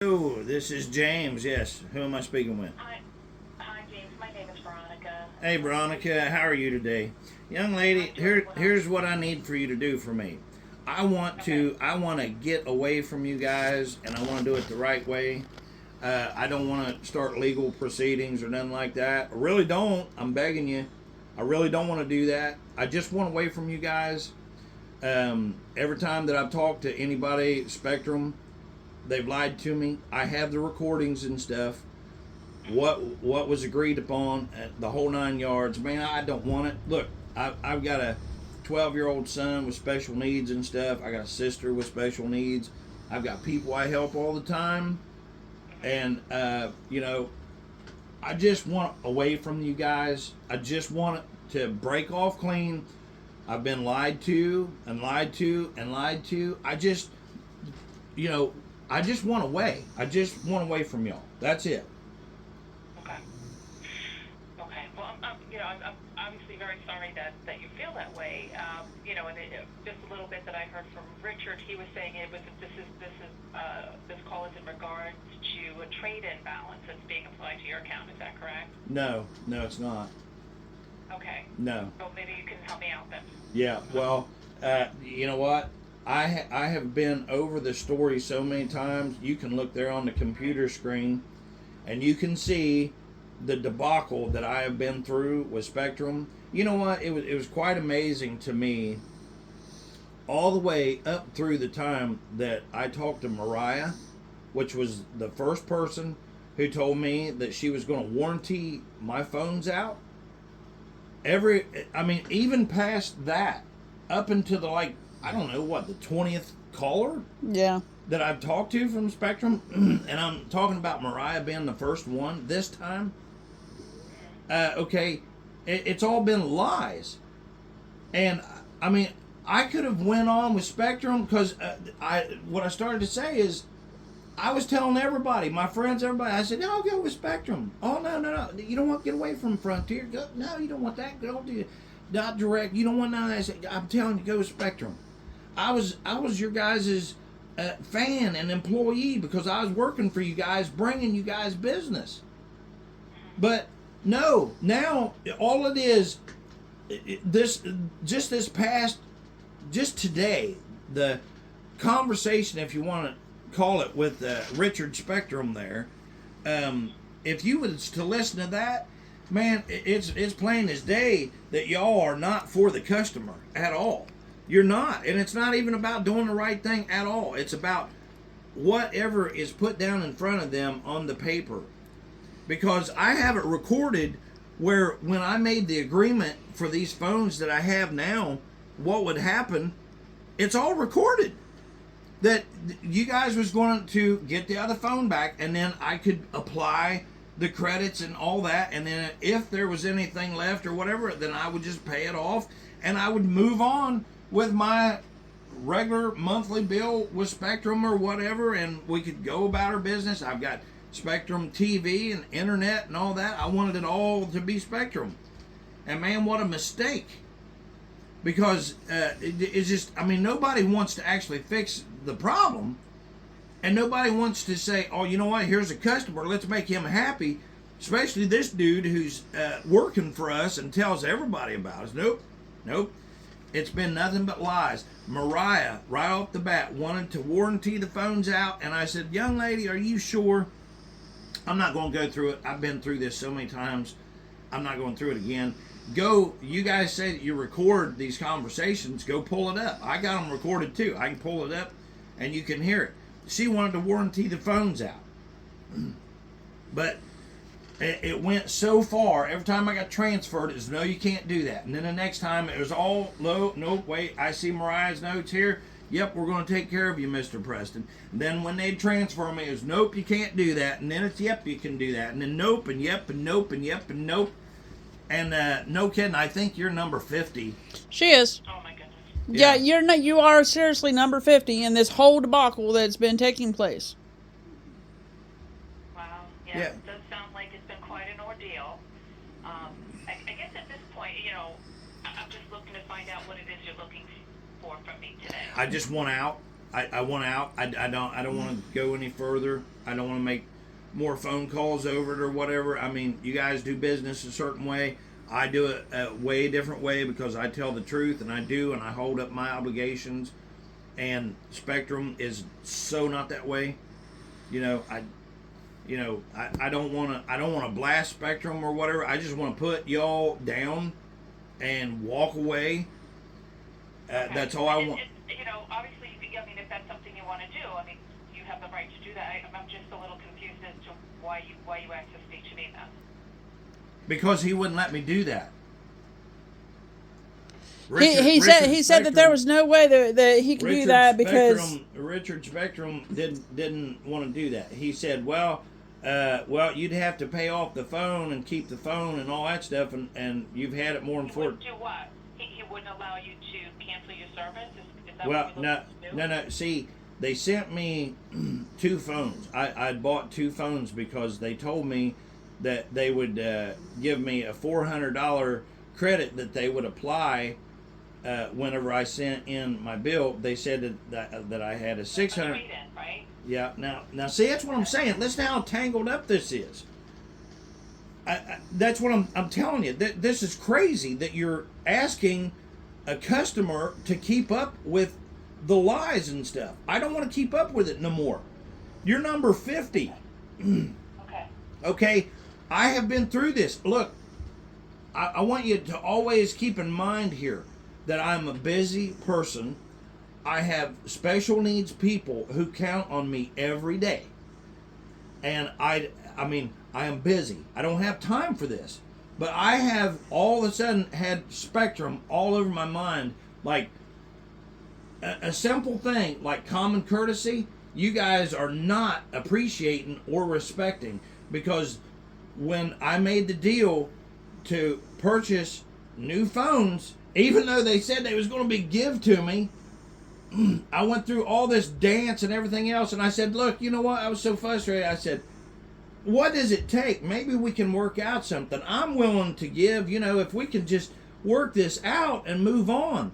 Hello, this is James. Yes, who am I speaking with? Hi, James. My name is Veronica. Hey, Veronica, how are you today? Young lady, I'm doing well. here's what I need for you to do for me. Okay. I want to get away from you guys, and I want to do it the right way. I don't want to start legal proceedings or nothing like that. I really don't. I'm begging you. I really don't want to do that. I just want away from you guys. Every time that I've talked to anybody, Spectrum, they've lied to me. I have the recordings and stuff. What was agreed upon, the whole 9 yards. Man, I don't want it. Look, I've got a 12-year-old son with special needs and stuff. I got a sister with special needs. I've got people I help all the time, and I just want away from you guys. I just want to break off clean. I've been lied to and lied to and lied to. You know, I just want away. I just want away from y'all. That's it. Okay. Okay. Well, I'm obviously very sorry that you feel that way. And just a little bit that I heard from Richard, he was saying this call is in regards to a trade-in balance that's being applied to your account. Is that correct? No, no, it's not. Okay. No. So maybe you can help me out then. Yeah. Well, you know what? I have been over the story so many times. You can look there on the computer screen, and you can see the debacle that I have been through with Spectrum. You know what? It was quite amazing to me, all the way up through the time that I talked to Mariah, which was the first person who told me that she was going to warranty my phones out. Even past that, up until I don't know what, the 20th caller Yeah. that I've talked to from Spectrum, and I'm talking about Mariah being the first one this time. Okay, it's all been lies, and I mean, I could have went on with Spectrum because what I started to say is I was telling everybody, my friends, everybody, I said, no, I'll go with Spectrum. Oh, no, no, no. You don't want to get away from Frontier. Go, no, you don't want that. Go to Dot Direct. You don't want none of that. I said, I'm telling you, go with Spectrum. I was your guys' fan and employee because I was working for you guys, bringing you guys business. But no, now all it is, this past, just today, the conversation, if you want to call it, with Richard Spectrum there. If you was to listen to that, man, it's plain as day that y'all are not for the customer at all. You're not, and it's not even about doing the right thing at all. It's about whatever is put down in front of them on the paper. Because I have it recorded where when I made the agreement for these phones that I have now, what would happen, it's all recorded. That you guys was going to get the other phone back, and then I could apply the credits and all that, and then if there was anything left or whatever, then I would just pay it off, and I would move on with my regular monthly bill with Spectrum or whatever, and we could go about our business. I've got Spectrum TV and internet and all that. I wanted it all to be Spectrum, and man, what a mistake. Because it's just, nobody wants to actually fix the problem, and nobody wants to say, oh, you know what, here's a customer, let's make him happy, especially this dude who's working for us and tells everybody about us. Nope, nope, it's been nothing but lies. Mariah, right off the bat, wanted to warranty the phones out, and I said, young lady, are you sure? I'm not going to go through it. I've been through this so many times. I'm not going through it again. Go, you guys say that you record these conversations, go pull it up. I got them recorded too. I can pull it up and you can hear it. She wanted to warranty the phones out. But it went so far, every time I got transferred, it was, no, you can't do that. And then the next time it was all, no, wait, I see Mariah's notes here. Yep, we're going to take care of you, Mr. Preston. And then when they'd transfer me, it was, nope, you can't do that. And then it's, yep, you can do that. And then nope, and yep, and nope, and yep, and nope. And no kidding, I think you're number 50. She is. Oh my goodness. Yeah, you are seriously number 50 in this whole debacle that's been taking place. Wow. Yeah. Yeah. It does sound like it's been quite an ordeal. I guess at this point, I'm just looking to find out what it is you're looking for from me today. I just want out. I want out. I don't want to go any further. I don't want to make more phone calls over it or whatever. I mean, you guys do business a certain way. I do it a way different way because I tell the truth, and I hold up my obligations. And Spectrum is so not that way. I don't want to blast Spectrum or whatever. I just want to put y'all down and walk away. Okay. That's all I want. Obviously, I mean, if that's something you want to do, I mean, you have the right to do that. I'm just a little confused as to why you asked to speak to me then. Because he wouldn't let me do that. He said that there was no way that he could do that because Richard Spectrum didn't want to do that. He said, well, you'd have to pay off the phone and keep the phone and all that stuff, and you've had it more than He wouldn't do what? He wouldn't allow you to cancel your service? Is that well, what you're looking to do? no. See, they sent me 2 phones. I'd bought 2 phones because they told me that they would give me a $400 credit that they would apply whenever I sent in my bill. They said that I had a $600. Right? Yeah. Now, see, that's what I'm saying. Listen how tangled up this is. That's what I'm telling you. This is crazy that you're asking a customer to keep up with the lies and stuff. I don't want to keep up with it no more. You're number 50. Okay. Okay. I have been through this. Look, I want you to always keep in mind here that I'm a busy person. I have special needs people who count on me every day. And I am busy. I don't have time for this. But I have all of a sudden had Spectrum all over my mind. Like a simple thing like common courtesy, you guys are not appreciating or respecting, because when I made the deal to purchase new phones, even though they said they was going to be give to me, I went through all this dance and everything else, and I said, look, you know what? I was so frustrated. I said, what does it take? Maybe we can work out something. I'm willing to give, if we can just work this out and move on.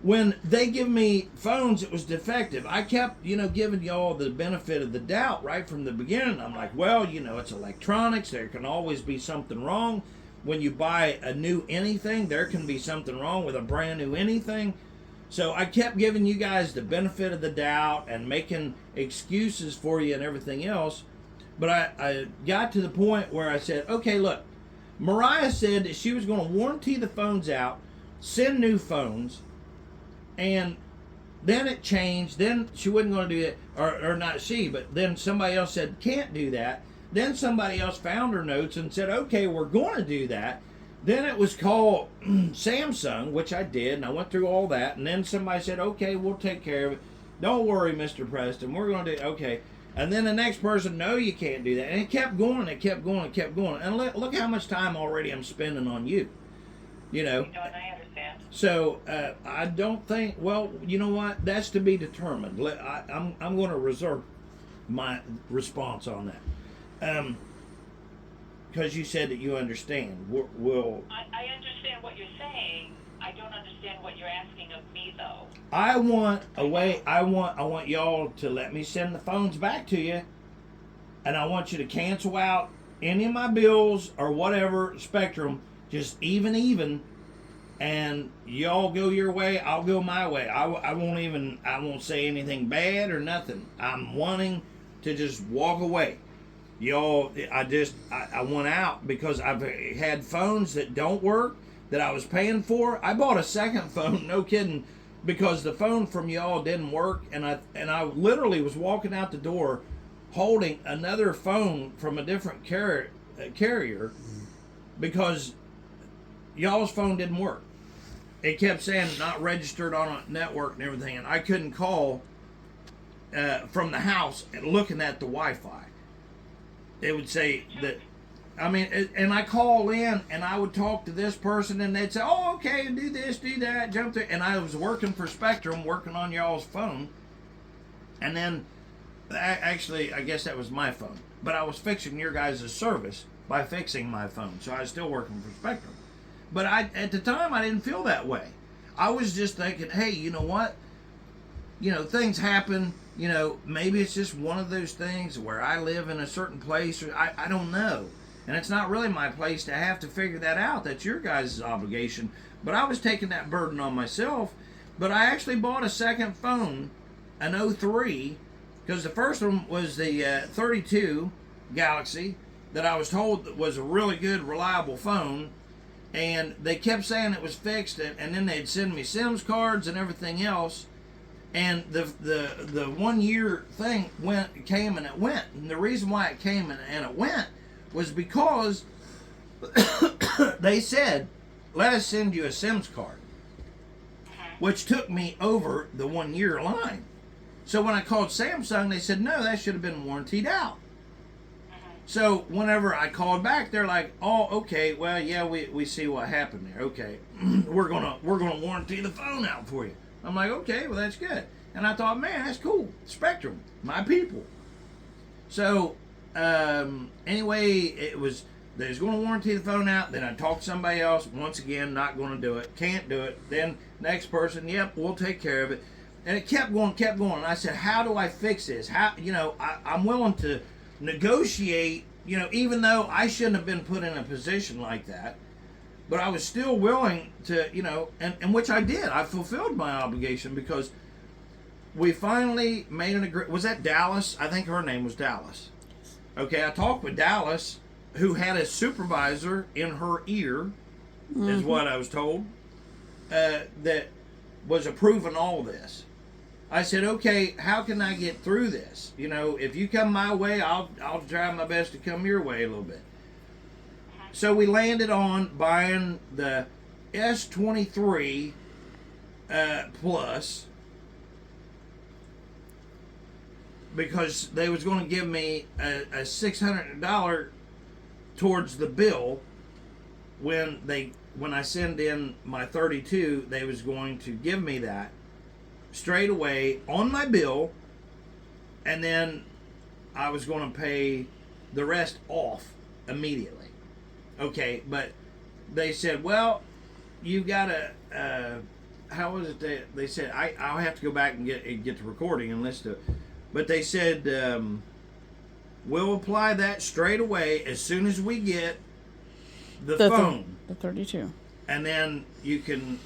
When they give me phones, it was defective. I kept, giving y'all the benefit of the doubt right from the beginning. I'm like, well, it's electronics. There can always be something wrong. When you buy a new anything, there can be something wrong with a brand new anything. So I kept giving you guys the benefit of the doubt and making excuses for you and everything else. But I got to the point where I said, okay, look, Mariah said that she was going to warranty the phones out, send new phones, and then it changed. Then she wasn't going to do it, or not she, but then somebody else said, can't do that. Then somebody else found her notes and said, okay, we're going to do that. Then it was called Samsung, which I did, and I went through all that. And then somebody said, okay, we'll take care of it. Don't worry, Mr. Preston, we're going to do, okay. And then the next person, no, you can't do that. And it kept going, it kept going, it kept going. And look how much time already I'm spending on you. I understand. So I don't think, well, you know what? That's to be determined. I'm going to reserve my response on that. Because you said that you understand. I understand what you're saying. I don't understand what you're asking of me, though. I want a way. I want y'all to let me send the phones back to you, and I want you to cancel out any of my bills or whatever. Spectrum, just even, and y'all go your way. I'll go my way. I won't say anything bad or nothing. I'm wanting to just walk away. Y'all, I want out because I've had phones that don't work that I was paying for. I bought a second phone, no kidding, because the phone from y'all didn't work, and I literally was walking out the door holding another phone from a different carrier because y'all's phone didn't work. It kept saying not registered on a network and everything, and I couldn't call from the house and looking at the Wi-Fi. It would say that, and I call in and I would talk to this person and they'd say, oh, okay, do this, do that, jump there. And I was working for Spectrum, working on y'all's phone. And then, actually, I guess that was my phone. But I was fixing your guys' service by fixing my phone. So I was still working for Spectrum. But at the time, I didn't feel that way. I was just thinking, hey, you know what? things happen. Maybe it's just one of those things where I live in a certain place, or I don't know. And it's not really my place to have to figure that out. That's your guys' obligation. But I was taking that burden on myself. But I actually bought a second phone, an 03, because the first one was the 32 Galaxy that I was told was a really good, reliable phone. And they kept saying it was fixed, and then they'd send me SIMS cards and everything else. And the 1 year thing came and it went. And the reason why it came and it went was because they said, let us send you a SIMS card, which took me over the 1 year line. So when I called Samsung, they said, no, that should have been warrantied out. So whenever I called back, they're like, oh, okay, well, yeah, we see what happened there. Okay, we're gonna warranty the phone out for you. I'm like, okay, well, that's good. And I thought, man, that's cool. Spectrum, my people. So anyway, they was going to warranty the phone out. Then I talked to somebody else. Once again, not going to do it. Can't do it. Then next person, yep, we'll take care of it. And it kept going. And I said, how do I fix this? I'm willing to negotiate, even though I shouldn't have been put in a position like that. But I was still willing to, and which I did. I fulfilled my obligation because we finally made an agreement. Was that Dallas? I think her name was Dallas. Okay, I talked with Dallas, who had a supervisor in her ear, is what I was told, that was approving all this. I said, okay, how can I get through this? If you come my way, I'll try my best to come your way a little bit. So we landed on buying the S23 Plus because they was going to give me a $600 towards the bill when I send in my 32. They was going to give me that straight away on my bill, and then I was going to pay the rest off immediately. Okay, but they said, well, you gotta, how was it they said, I'll have to go back and get the recording and listen to it. But they said, we'll apply that straight away as soon as we get the phone. The 32. And then you can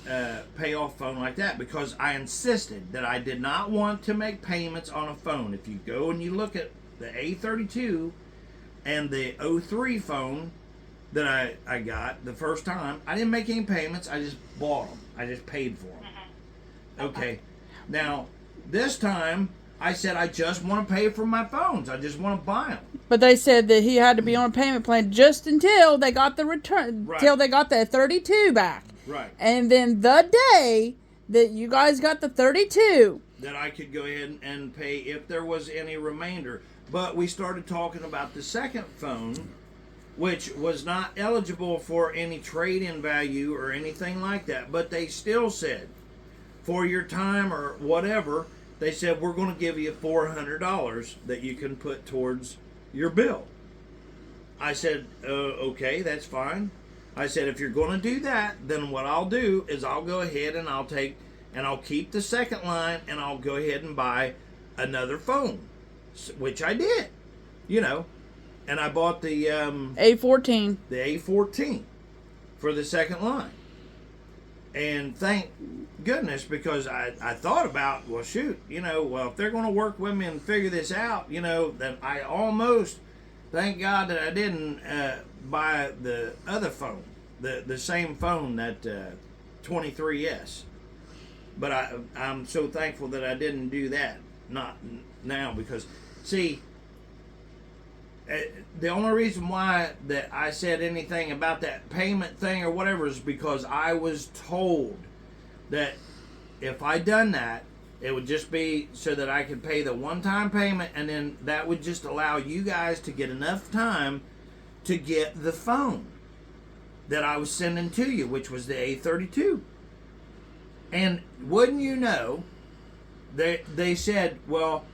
pay off phone like that, because I insisted that I did not want to make payments on a phone. If you go and you look at the A32 and the 03 phone that I got the first time, I didn't make any payments. I just bought them. I just paid for them. Okay. Now, this time, I said I just want to pay for my phones. I just want to buy them. But they said that he had to be on a payment plan just until they got the return, till they got the 32 back. Right. And then the day that you guys got the 32, that I could go ahead and pay if there was any remainder. But we started talking about the second phone, which was not eligible for any trade-in value or anything like that. But they still said, for your time or whatever, they said, we're going to give you $400 that you can put towards your bill. I said, okay, that's fine. I said, if you're going to do that, then what I'll do is I'll go ahead and I'll keep the second line, and I'll go ahead and buy another phone, which I did, and I bought the A14. The A14 for the second line. And thank goodness, because I thought about, well, shoot, if they're going to work with me and figure this out, then I almost, thank God that I didn't buy the other phone, the same phone, that 23S. But I'm so thankful that I didn't do that, not now, because, see, the only reason why that I said anything about that payment thing or whatever is because I was told that if I done that, it would just be so that I could pay the one-time payment, and then that would just allow you guys to get enough time to get the phone that I was sending to you, which was the A32. And wouldn't you know, they said, well,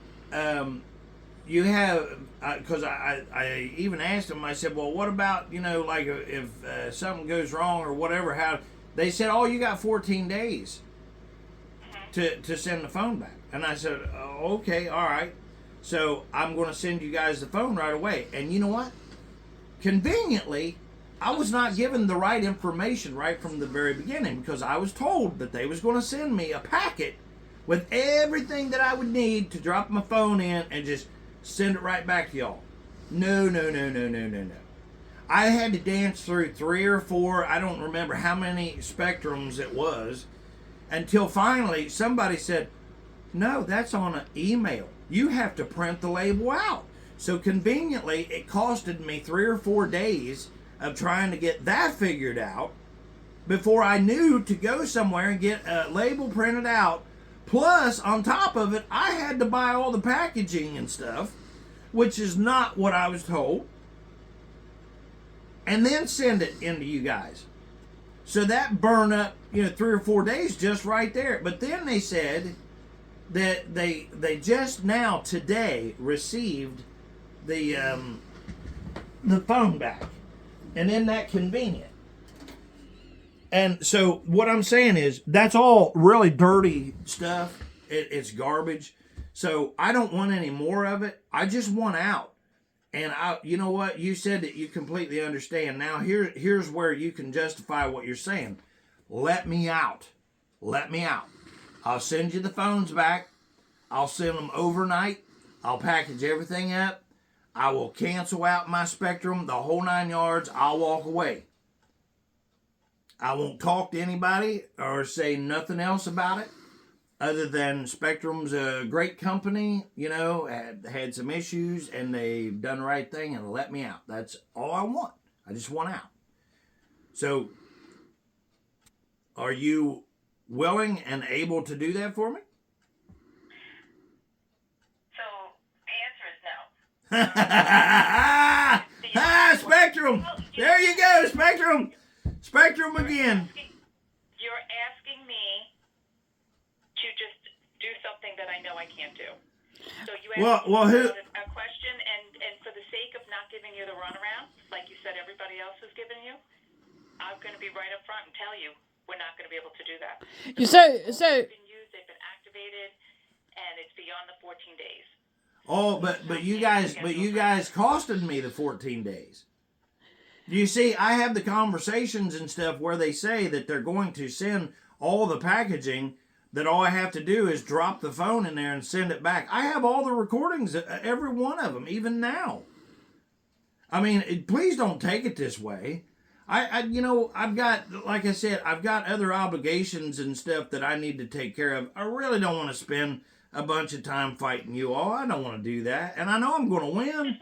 you have, because I even asked them, I said, well, what about, like if something goes wrong or whatever, how, they said, oh, you got 14 days. to send the phone back. And I said, oh, okay, all right. So I'm going to send you guys the phone right away. And you know what? Conveniently, I was not given the right information right from the very beginning, because I was told that they was going to send me a packet with everything that I would need to drop my phone in and just send it right back to y'all. No. I had to dance through 3 or 4, I don't remember how many Spectrums it was, until finally somebody said, no, that's on an email. You have to print the label out. So conveniently, it costed me 3 or 4 days of trying to get that figured out before I knew to go somewhere and get a label printed out. Plus, on top of it, I had to buy all the packaging and stuff, which is not what I was told, and then send it into you guys. So that burned up, 3 or 4 days just right there. But then they said that they just now today received the phone back, and isn't that convenient? And so what I'm saying is that's all really dirty stuff. It's garbage. So I don't want any more of it. I just want out. And you know what? You said that you completely understand. Now here's where you can justify what you're saying. Let me out. Let me out. I'll send you the phones back. I'll send them overnight. I'll package everything up. I will cancel out my Spectrum, the whole 9 yards. I'll walk away. I won't talk to anybody or say nothing else about it other than Spectrum's a great company, had some issues, and they've done the right thing and let me out. That's all I want. I just want out. So, are you willing and able to do that for me? So, the answer is no. Spectrum! There you go, Spectrum! Spectrum again. You're asking me to just do something that I know I can't do. So you asked a question, and for the sake of not giving you the runaround, like you said everybody else has given you, I'm going to be right up front and tell you we're not going to be able to do that. They've been used, they've been activated, and it's beyond the 14 days. Oh, but you guys costed me the 14 days. You see, I have the conversations and stuff where they say that they're going to send all the packaging, that all I have to do is drop the phone in there and send it back. I have all the recordings, every one of them, even now. I mean, please don't take it this way. I've got, like I said, I've got other obligations and stuff that I need to take care of. I really don't want to spend a bunch of time fighting you all. I don't want to do that. And I know I'm going to win.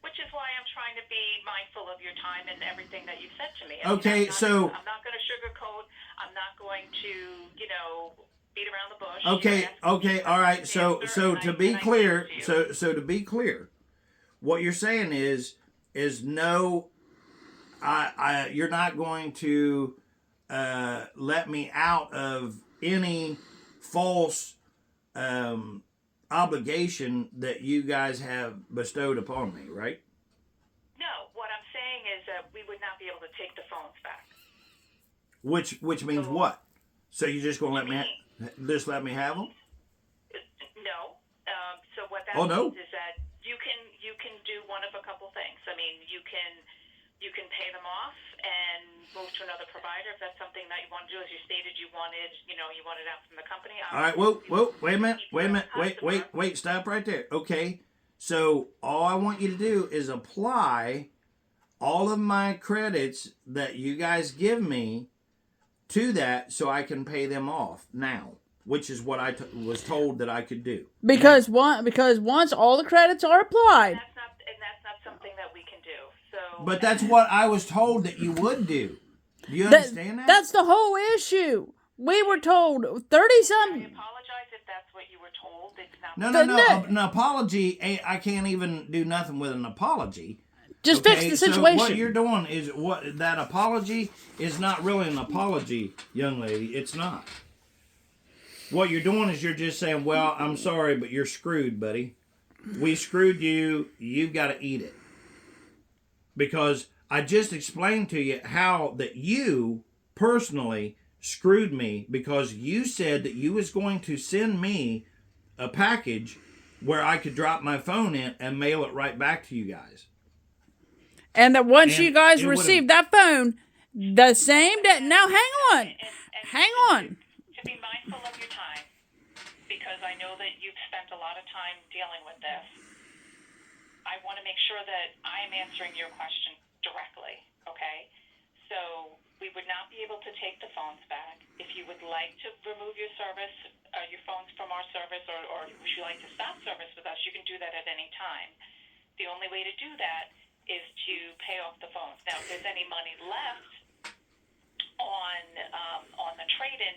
Which is why I'm trying to be mindful of your time and everything that you've said to me. Okay, so I'm not going to sugarcoat. I'm not going to, beat around the bush. Okay, all right. So to be clear, so to be clear, what you're saying is no, you're not going to let me out of any false obligation that you guys have bestowed upon me, right? No, what I'm saying is that we would not be able to take the phones back. Which means what? So you're just gonna let me have them? No. So what that no. means is that you can do one of a couple things. I mean, you can pay them off and move to another provider if that's something that you want to do. As you stated, you wanted out from the company. All right. Whoa. Wait a minute. Wait. Stop right there. Okay. So all I want you to do is apply all of my credits that you guys give me to that, so I can pay them off now, which is what I was told that I could do. Because once all the credits are applied, that's not something that we can do. So, but that's what I was told that you would do. Do you understand that? That's the whole issue. We were told 30-some. I apologize if that's what you were told. It's not. No. An apology, I can't even do nothing with an apology. Just fix the situation. So what you're doing is that apology is not really an apology, young lady. It's not. What you're doing is you're just saying, well, I'm sorry, but you're screwed, buddy. We screwed you. You've got to eat it. Because I just explained to you how that you personally screwed me because you said that you was going to send me a package where I could drop my phone in and mail it right back to you guys. And that once And you guys it would've- received that phone, the same day. Now, hang on. And Hang on. To be mindful of your time, because I know that you've spent a lot of time dealing with this. I want to make sure that I'm answering your question directly, okay? So we would not be able to take the phones back. If you would like to remove your service, your phones from our service, or would you like to stop service with us, you can do that at any time. The only way to do that is to pay off the phones. Now, if there's any money left on the trade-in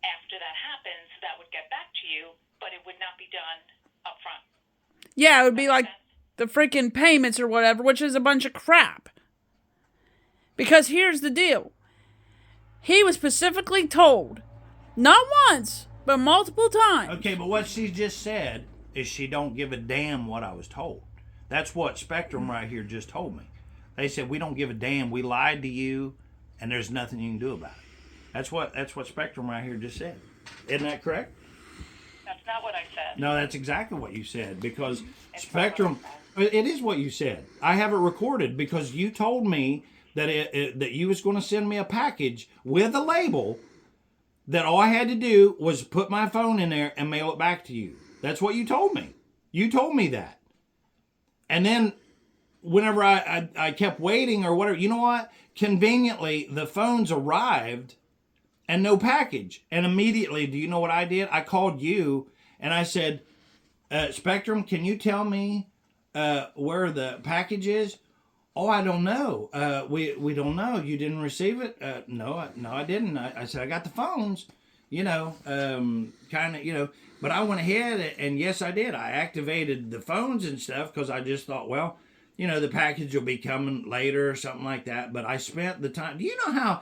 after that happens, that would get back to you, but it would not be done up front. Yeah, it would be like the freaking payments or whatever, which is a bunch of crap. Because here's the deal. He was specifically told, not once, but multiple times. Okay, but what she just said is she don't give a damn what I was told. That's what Spectrum right here just told me. They said, we don't give a damn. We lied to you, and there's nothing you can do about it. That's what Spectrum right here just said. Isn't that correct? That's not what I said. No, that's exactly what you said, because Spectrum, it is what you said. I have it recorded because you told me that that you was going to send me a package with a label that all I had to do was put my phone in there and mail it back to you. That's what you told me. You told me that. And then whenever I kept waiting or whatever, you know what? Conveniently, the phones arrived and no package. And immediately, do you know what I did? I called you and I said, Spectrum, can you tell me where the package is? Oh, I don't know. We don't know. You didn't receive it? No, I didn't. I said, I got the phones, kind of, but I went ahead and yes, I did. I activated the phones and stuff because I just thought, well, the package will be coming later or something like that. But I spent the time. Do you know how,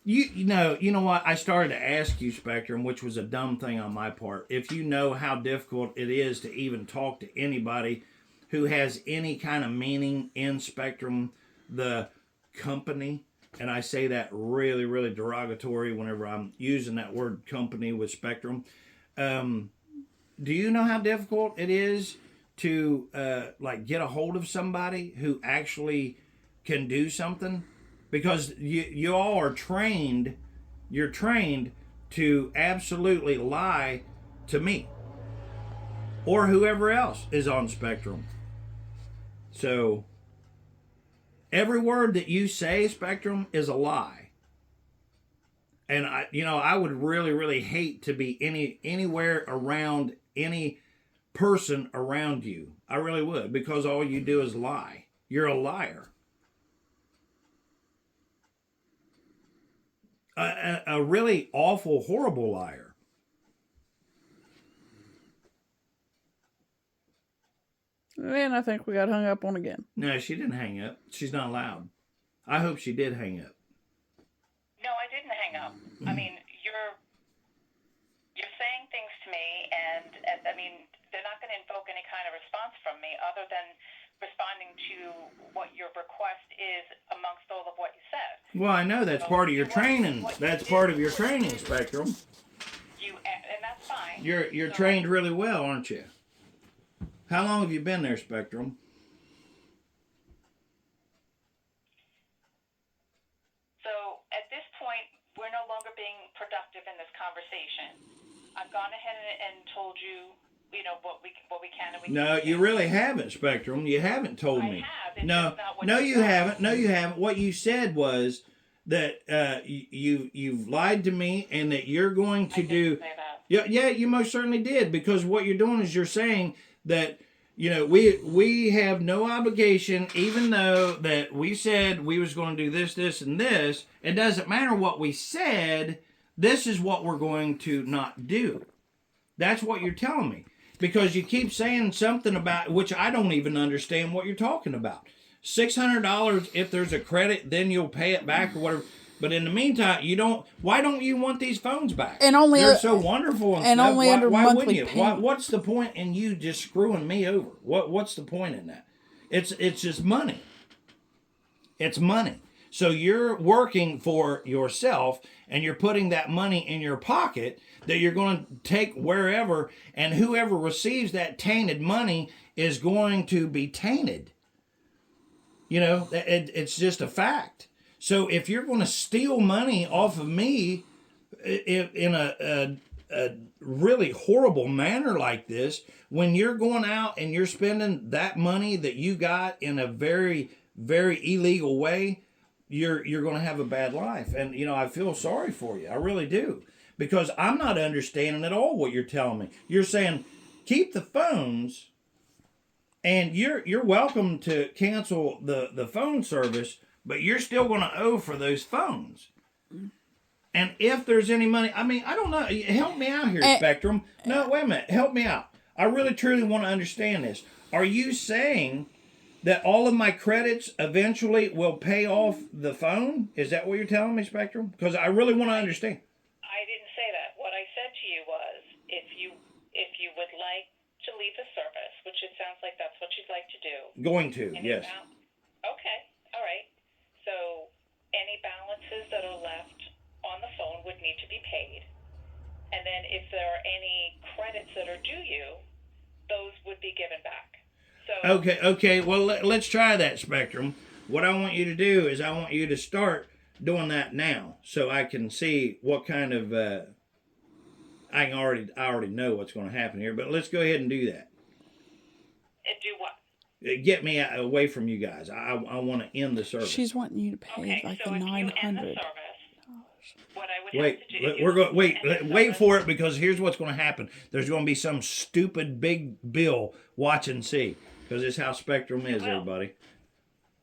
you know what? I started to ask you, Spectrum, which was a dumb thing on my part. If you know how difficult it is to even talk to anybody who has any kind of meaning in Spectrum, the company, and I say that really, really derogatory whenever I'm using that word company with Spectrum. Do you know how difficult it is to get a hold of somebody who actually can do something? Because you all are trained, you're trained to absolutely lie to me or whoever else is on Spectrum. So every word that you say, Spectrum, is a lie. And I would really, really hate to be anywhere around any person around you. I really would, because all you do is lie. You're a liar. A really awful, horrible liar. And I think we got hung up on again. No, she didn't hang up. She's not allowed. I hope she did hang up. No, I didn't hang up. I mean, you're saying things to me, and I mean, they're not going to invoke any kind of response from me other than responding to what your request is amongst all of what you said. Well, I know that's part of your training. That's part of your training, Spectrum. And that's fine. You're trained really well, aren't you? How long have you been there, Spectrum? So at this point, we're no longer being productive in this conversation. I've gone ahead and told you, what we can and we No, can't. you really haven't, Spectrum. You haven't told me. I have. It's No, just not what no, you you said. haven't. No, you haven't. What you said was that you've lied to me and that you're going to I do. didn't say that. Yeah, you most certainly did, because what you're doing is you're saying that we have no obligation, even though that we said we was going to do this, this, and this. It doesn't matter what we said. This is what we're going to not do. That's what you're telling me, because you keep saying something about which I don't even understand what you're talking about. $600 if there's a credit, then you'll pay it back or whatever. But in the meantime, you don't. Why don't you want these phones back? And only they're so wonderful and stuff. only under why monthly wouldn't you? payment. What's the point in you just screwing me over? What's the point in that? It's just money. It's money. So you're working for yourself and you're putting that money in your pocket that you're going to take wherever, and whoever receives that tainted money is going to be tainted. You know, it's just a fact. So if you're going to steal money off of me in a really horrible manner like this, when you're going out and you're spending that money that you got in a very, very illegal way, you're going to have a bad life. And, you know, I feel sorry for you. I really do. Because I'm not understanding at all what you're telling me. You're saying, keep the phones, and you're welcome to cancel the phone service, but you're still going to owe for those phones. And if there's any money, I mean, I don't know. Help me out here, Spectrum. No, wait a minute. Help me out. I really, truly want to understand this. Are you saying that all of my credits eventually will pay off the phone? Is that what you're telling me, Spectrum? Because I really want to understand. I didn't say that. What I said to you was, if you would like to leave the service, which it sounds like that's what you'd like to do. Going to, yes. Okay, all right. So any balances that are left on the phone would need to be paid. And then if there are any credits that are due you, those would be given back. So Okay. Well, let's try that, Spectrum. What I want you to do is I want you to start doing that now, so I can see what kind of I already know what's going to happen here. But let's go ahead and do that. and do what? Get me away from you guys. I want to end the service. She's wanting you to pay Okay, like so the if you end the $900. service, what I would Wait, have to do is we're going. Wait, end the wait service. for it, because here's what's going to happen. There's going to be some stupid big bill. Watch and see, because it's how Spectrum is, Well, everybody.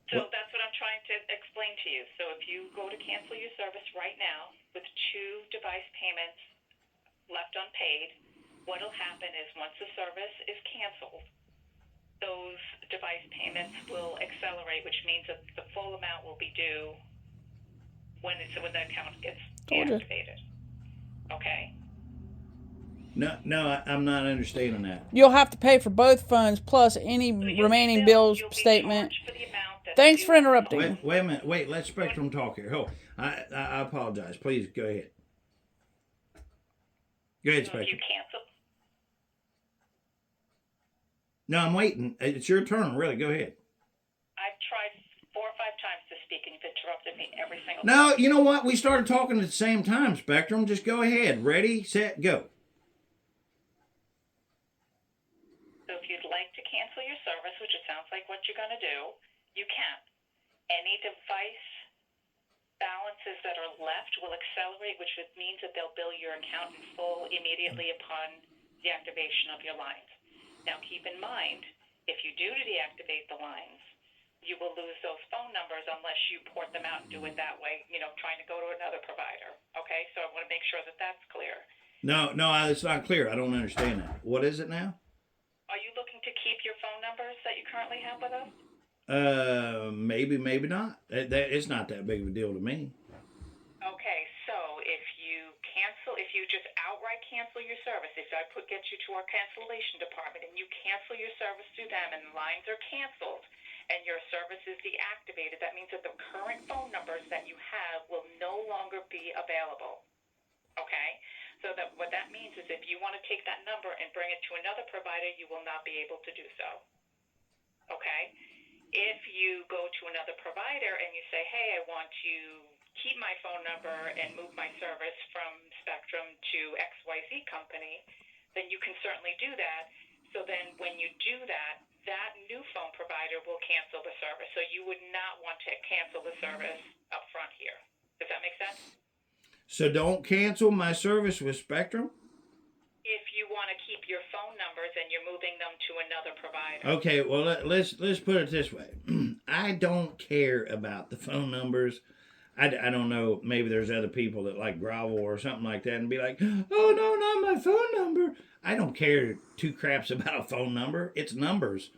So that's what I'm trying to explain to you. So if you go to cancel your service right now with 2 device payments left unpaid, what'll happen is once the service is canceled, those device payments will accelerate, which means that the full amount will be due when the account gets Told you. deactivated. Okay? No, I'm not understanding that. You'll have to pay for both phones plus any remaining bills You'll be statement. charged for the amount that's Thanks due for on the interrupting. phone. Wait a minute. Wait, let Spectrum talk here. Hold. I apologize. Please go ahead. Go ahead, So if you Spectrum. cancel, No, I'm waiting. It's your turn. Really, go ahead. I've tried 4 or 5 times to speak, and you've interrupted me every single time. No, you know what? We started talking at the same time, Spectrum. Just go ahead. Ready, set, go. So if you'd like to cancel your service, which it sounds like what you're going to do, you can. Any device balances that are left will accelerate, which means that they'll bill your account in full immediately upon deactivation of your lines. Now keep in mind, if you do deactivate the lines, you will lose those phone numbers unless you port them out and do it that way, trying to go to another provider. Okay, so I want to make sure that that's clear. No, it's not clear. I don't understand that. What is it now? Are you looking to keep your phone numbers that you currently have with us? Maybe not. It's not that big of a deal to me. Okay, so if you just outright cancel your service, if I get you to our cancellation department and you cancel your service through them and lines are canceled and your service is deactivated, that means that the current phone numbers that you have will no longer be available. Okay? So that what that means is if you want to take that number and bring it to another provider, you will not be able to do so. Okay? If you go to another provider and you say, hey, I want to keep my phone number and move my service from Spectrum to XYZ company, then you can certainly do that. So then when you do that, that new phone provider will cancel the service. So you would not want to cancel the service up front here. Does that make sense? So don't cancel my service with Spectrum? If you want to keep your phone numbers and you're moving them to another provider. Okay, well, let's put it this way. I don't care about the phone numbers. I don't know, maybe there's other people that like grovel or something like that and be like, oh, no, not my phone number. I don't care 2 craps about a phone number. It's numbers.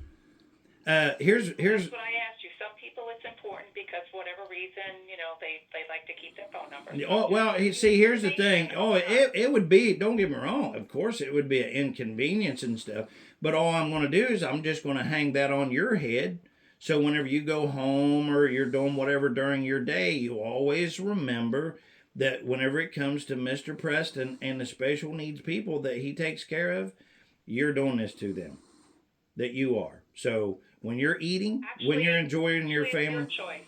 Here's That's what I asked you. Some people it's important because for whatever reason, they like to keep their phone numbers. Oh, well, see, here's the thing. Oh, it would be, don't get me wrong, of course it would be an inconvenience and stuff, but all I'm going to do is I'm just going to hang that on your head So whenever you go home or you're doing whatever during your day, you always remember that whenever it comes to Mr. Preston and the special needs people that he takes care of, you're doing this to them. That you are. So when you're eating, when you're enjoying your family. It's your choice.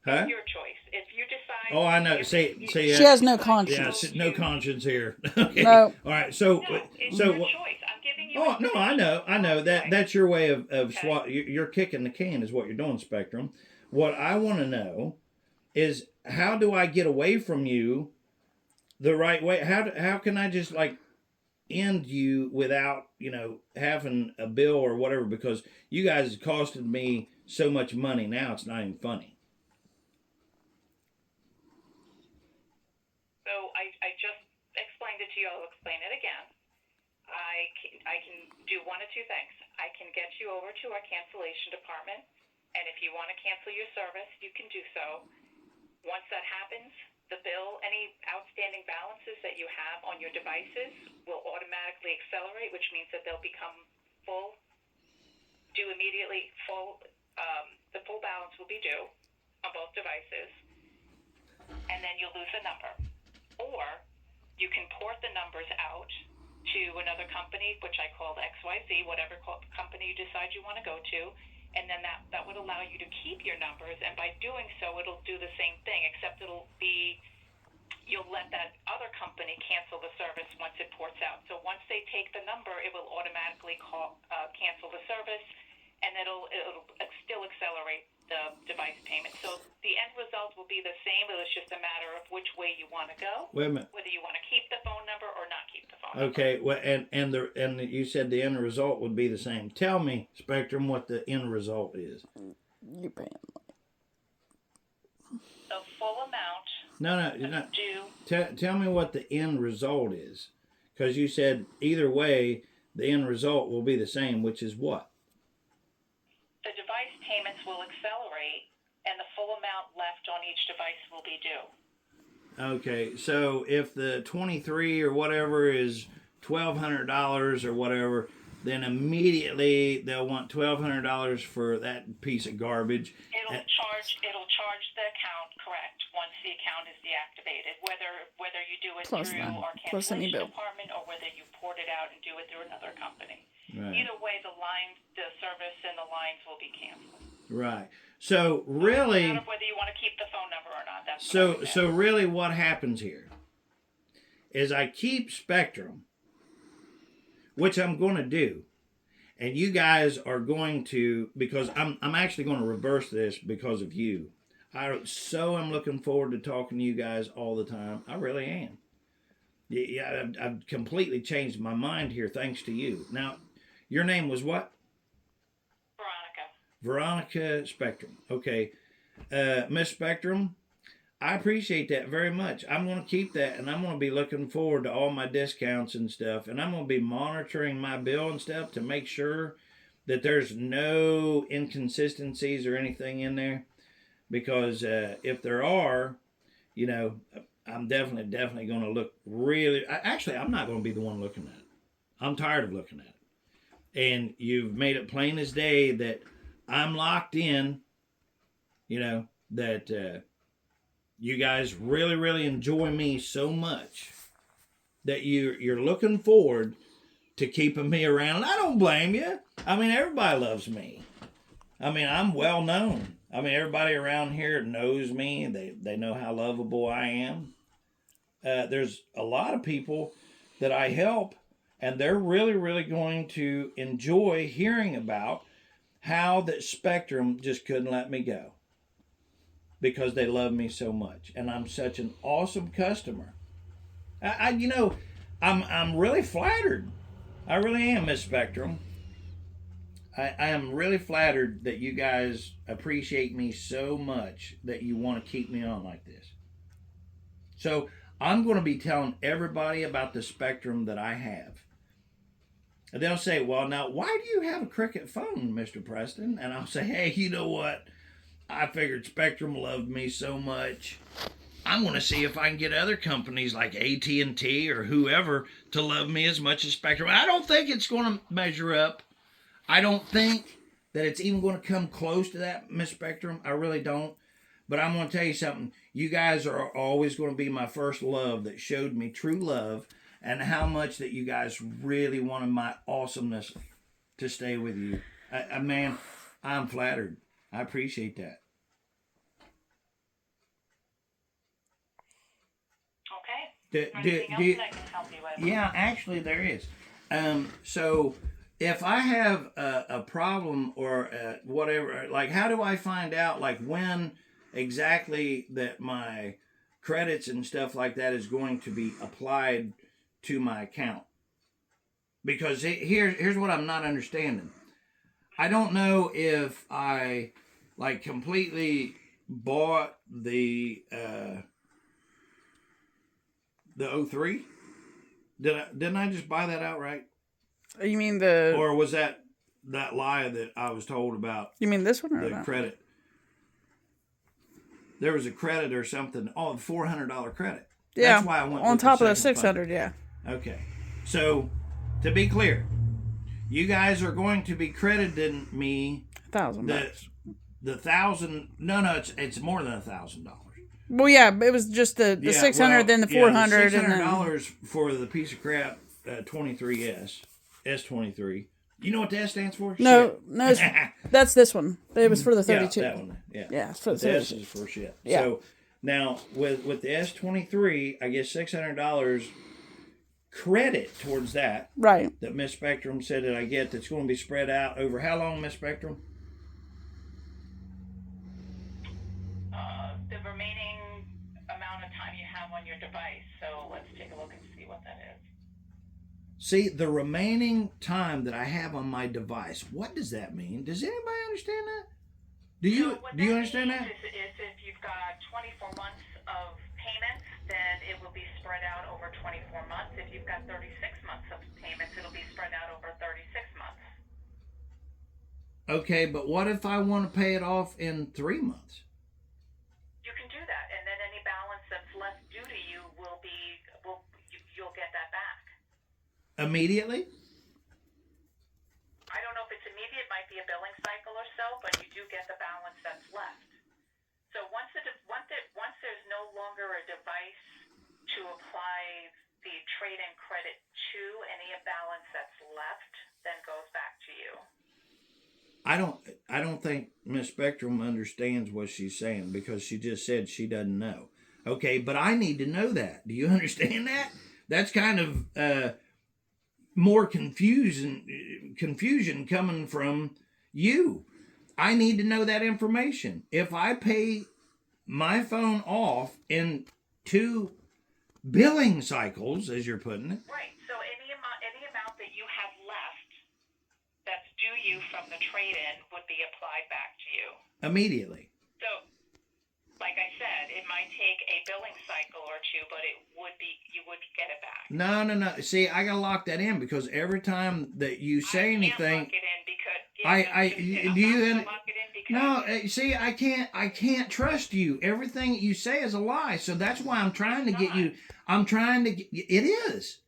Huh? It's your choice. If you decide. Oh, I know. Say. She has no Yeah, conscience. no conscience here. Okay. No. All right. So. No, it's so. your choice. I'm giving you. Oh no, I know that that's your way of Okay. You're kicking the can is what you're doing, Spectrum. What I want to know is how do I get away from you the right way? How can I just like end you without having a bill or whatever? Because you guys have costed me so much money now it's not even funny. So I just explained it to you. I'll explain it again. I can do one of two things. I can get you over to our cancellation department, and if you want to cancel your service, you can do so. Once that happens, the bill, any outstanding balances that you have on your devices will automatically accelerate, which means that they'll become full, due immediately, the full balance will be due on both devices, and then you'll lose a number. Or you can port the numbers out to another company, which I called XYZ, whatever company you decide you want to go to, and then that would allow you to keep your numbers, and by doing so, it'll do the same thing, except you'll let that other company cancel the service once it ports out. So once they take the number, it will automatically cancel the service, and it'll still accelerate the device payment. So the end result will be the same. It was just a matter of which way you want to go. Wait a minute. Whether you want to keep the phone number or not keep the phone number. Okay, well, and you said the end result would be the same. Tell me, Spectrum, what the end result is. You pay him. The full amount No, due. tell me what the end result is, because you said either way, the end result will be the same, which is what? The device payments will accelerate, and the full amount left on each device will be due. Okay, so if the 23 or whatever is $1,200 or whatever, then immediately they'll want $1,200 for that piece of garbage. It'll charge the account, correct, once the account is deactivated. Whether you do it Plus through that. our Plus any cancellation bill. department or whether you port it out and do it through another company. Right. Either way, the service and the lines will be canceled. Right. So really, No matter whether you want to keep the phone number or not. That's so really, what happens here is I keep Spectrum, which I'm going to do, and you guys are going to, because I'm actually going to reverse this because of you. I'm looking forward to talking to you guys all the time. I really am. Yeah, I've completely changed my mind here thanks to you. Now, your name was what? Veronica Spectrum. Okay. Miss Spectrum, I appreciate that very much. I'm going to keep that, and I'm going to be looking forward to all my discounts and stuff, and I'm going to be monitoring my bill and stuff to make sure that there's no inconsistencies or anything in there, because if there are, I'm definitely going to look really... Actually, I'm not going to be the one looking at it. I'm tired of looking at it. And you've made it plain as day that I'm locked in, that you guys really, really enjoy me so much that you're looking forward to keeping me around. And I don't blame you. I mean, everybody loves me. I mean, I'm well known. I mean, everybody around here knows me. They know how lovable I am. There's a lot of people that I help, and they're really, really going to enjoy hearing about how that Spectrum just couldn't let me go because they love me so much, and I'm such an awesome customer. I'm really flattered. I really am, Miss Spectrum. I am really flattered that you guys appreciate me so much that you want to keep me on like this. So I'm going to be telling everybody about the Spectrum that I have. And they'll say, well, now, why do you have a Cricket phone, Mr. Preston? And I'll say, hey, you know what? I figured Spectrum loved me so much. I'm going to see if I can get other companies like AT&T or whoever to love me as much as Spectrum. I don't think it's going to measure up. I don't think that it's even going to come close to that, Miss Spectrum. I really don't. But I'm going to tell you something. You guys are always going to be my first love that showed me true love, and how much that you guys really wanted my awesomeness to stay with you. Man, I'm flattered. I appreciate that. Okay. Anything else that I can help you with? Yeah, actually there is. So if I have a problem or whatever, like how do I find out like when exactly that my credits and stuff like that is going to be applied to my account? Because here's what I'm not understanding. I don't know if I like completely bought the 03. Didn't I just buy that outright? You mean the? Or was that lie that I was told about? You mean this one or the that? credit? There was a credit or something. Oh, the $400 credit. Yeah. That's why I went on with top of the second 600. Yeah. Okay. So, to be clear, you guys are going to be crediting me $1,000. the $1,000. No, it's more than $1,000. Well, yeah, it was just the 600, then the 400, $600 and then for the piece of crap 23S, S23. You know what the S stands for? no, Shit. no, that's this one. It was for the 32. Yeah, that one. Yeah, it's for the the S 32. is for shit. Yeah. So now with the S23, I guess $600 credit towards that Right. Miss Spectrum said that I get, that's going to be spread out over how long, Miss Spectrum? The remaining amount of time you have on your device. So let's take a look and see what that is. See, the remaining time that I have on my device, what does that mean? Does anybody understand that? Do you understand that? Is if you've got 24 months of payments, then it will be spread out over 24 months. If you've got 36 months of payments, it'll be spread out over 36 months. Okay, but what if I want to pay it off in 3 months? You can do that, and then any balance that's left due to you you'll get that back. Immediately? I don't know if it's immediate, might be a billing cycle or so, but you do get the balance that's left. So once there's no longer a device to apply the trade-in credit to, any balance that's left then goes back to you. I don't think Miss Spectrum understands what she's saying, because she just said she doesn't know. Okay, but I need to know that. Do you understand that? That's kind of more confusion coming from you. I need to know that information. If I pay my phone off in 2 billing cycles, as you're putting it. Right. So any amount that you have left that's due you from the trade-in would be applied back to you Immediately. So, like I said, it might take a billing cycle or two, but you would get it back. No. See, I gotta lock that in, because every time that you say anything, lock it in because see, I can't trust you. Everything you say is a lie. So that's why I'm trying to get you. It is.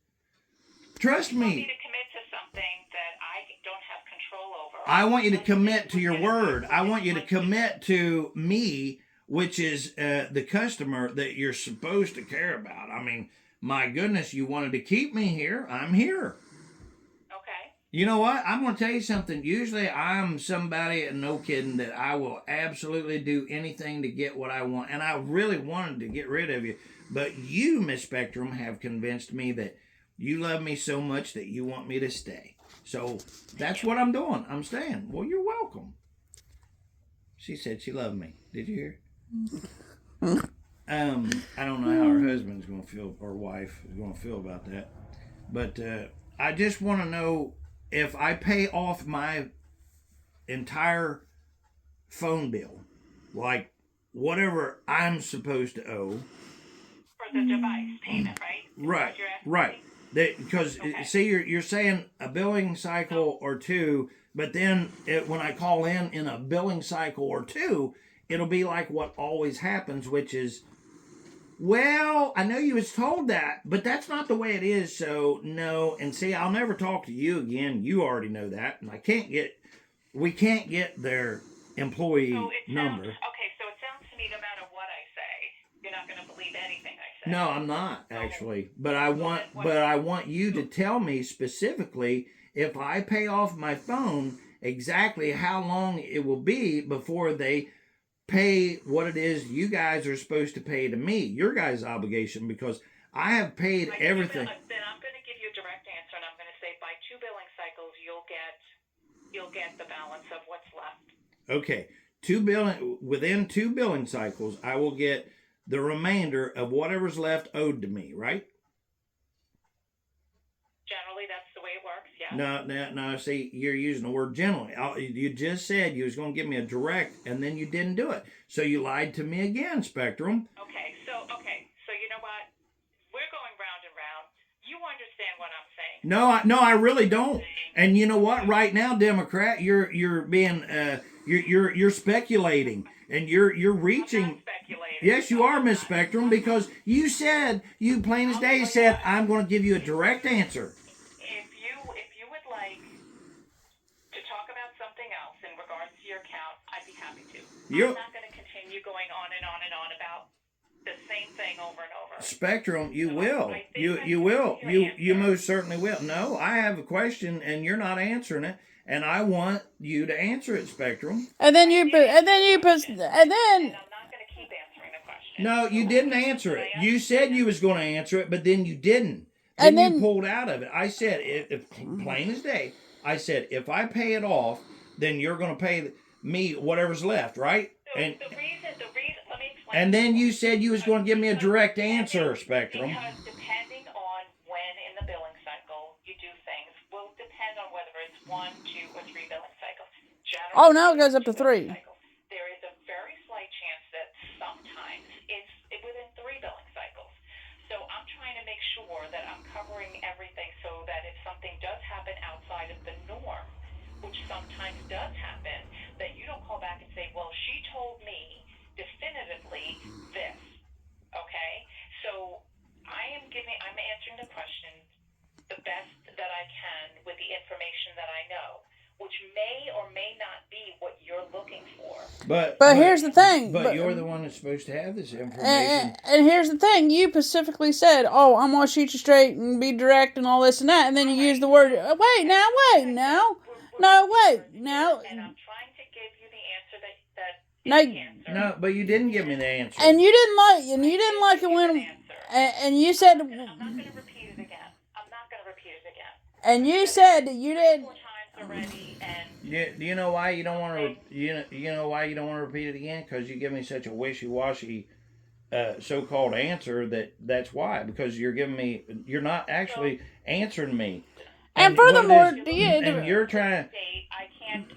Trust me. You want me to commit to something that I don't have control over. I want you to commit to your word. I want you to commit to me, which is the customer that you're supposed to care about. I mean, my goodness, you wanted to keep me here. I'm here. Okay. You know what? I'm going to tell you something. Usually I'm somebody, and no kidding, that I will absolutely do anything to get what I want. And I really wanted to get rid of you. But you, Miss Spectrum, have convinced me that you love me so much that you want me to stay. So that's what I'm doing. I'm staying. Well, you're welcome. She said she loved me. Did you hear? I don't know how her husband's going to feel, or wife is going to feel about that. But I just want to know, if I pay off my entire phone bill, like whatever I'm supposed to owe. For the device payment, right? Right. Because see, you're saying a billing cycle or 2, but then when I call in a billing cycle or 2, it'll be like what always happens, which is, well, I know you was told that, but that's not the way it is, so no. And see, I'll never talk to you again. You already know that, and I can't get we can't get their employee So it number. sounds okay. So it sounds to me, no matter what I say, you're not going to believe anything I say. No, I'm not actually. But I want then what- but I want you to tell me specifically if I pay off my phone exactly how long it will be before they pay what it is you guys are supposed to pay to me, your guys' obligation, because I have paid everything. Then I'm going to give you a direct answer, and I'm going to say by 2 billing cycles you'll get the balance of what's left. Okay, within 2 billing cycles, I will get the remainder of whatever's left owed to me, right? Generally, that's the way it works. Yeah. No. See, you're using the word generally. You just said you was going to give me a direct, and then you didn't do it. So you lied to me again, Spectrum. Okay. So you know what? We're going round and round. You understand what I'm saying? No, I really don't. And you know what? Right now, Democrat, you're being you're speculating, and you're reaching. I'm not speculating. Yes, you are, Miss Spectrum, because you plain as day said, I'm going to give you a direct answer. If you would like to talk about something else in regards to your account, I'd be happy to. I'm not going to continue going on and on and on about the same thing over and over. Spectrum, you So will. I think You will. your You answer. most certainly will. No, I have a question, and you're not answering it, and I want you to answer it, Spectrum. And then And I'm not going to keep answering the question. No, you didn't answer it. You said you was going to answer it, but then you didn't. And Then you then- pulled out of it. I said, if plain as day, I said, if I pay it off, then you're going to pay me whatever's left, right? So And the reason, let me explain. and then you said you was going to give me a direct answer, Spectrum. Because depending on when in the billing cycle you do things will depend on whether it's 1, 2, or 3 billing cycles. Generally, Oh, now it goes up to 2 billing 3. cycles. There is a very slight chance that sometimes it's within 3 billing cycles. So I'm trying to make sure that I'm covering everything so that if something does happen outside of the norm, which sometimes does happen, that you don't call back and say, well, she told me definitively this. Okay? So I'm answering the question the best that I can with the information that I know, which may or may not be what you're looking for. But here's the thing. But you're the one that's supposed to have this information. And here's the thing. You specifically said, "Oh, I'm gonna shoot you straight and be direct and all this and that," and then you use the word, "Wait now, no, wait now." And I'm trying to give you the answer that No, is the answer. No, but you didn't give me the answer. And you didn't like it when, and you said, I'm not going to repeat it again. and you said that you did. 4 times already, and Do you know why you don't want to? You know why you don't want to repeat it again? Because you give me such a wishy-washy, so-called answer. That's why. Because you're not actually answering me. And what it furthermore, is- and you're trying. date, I can't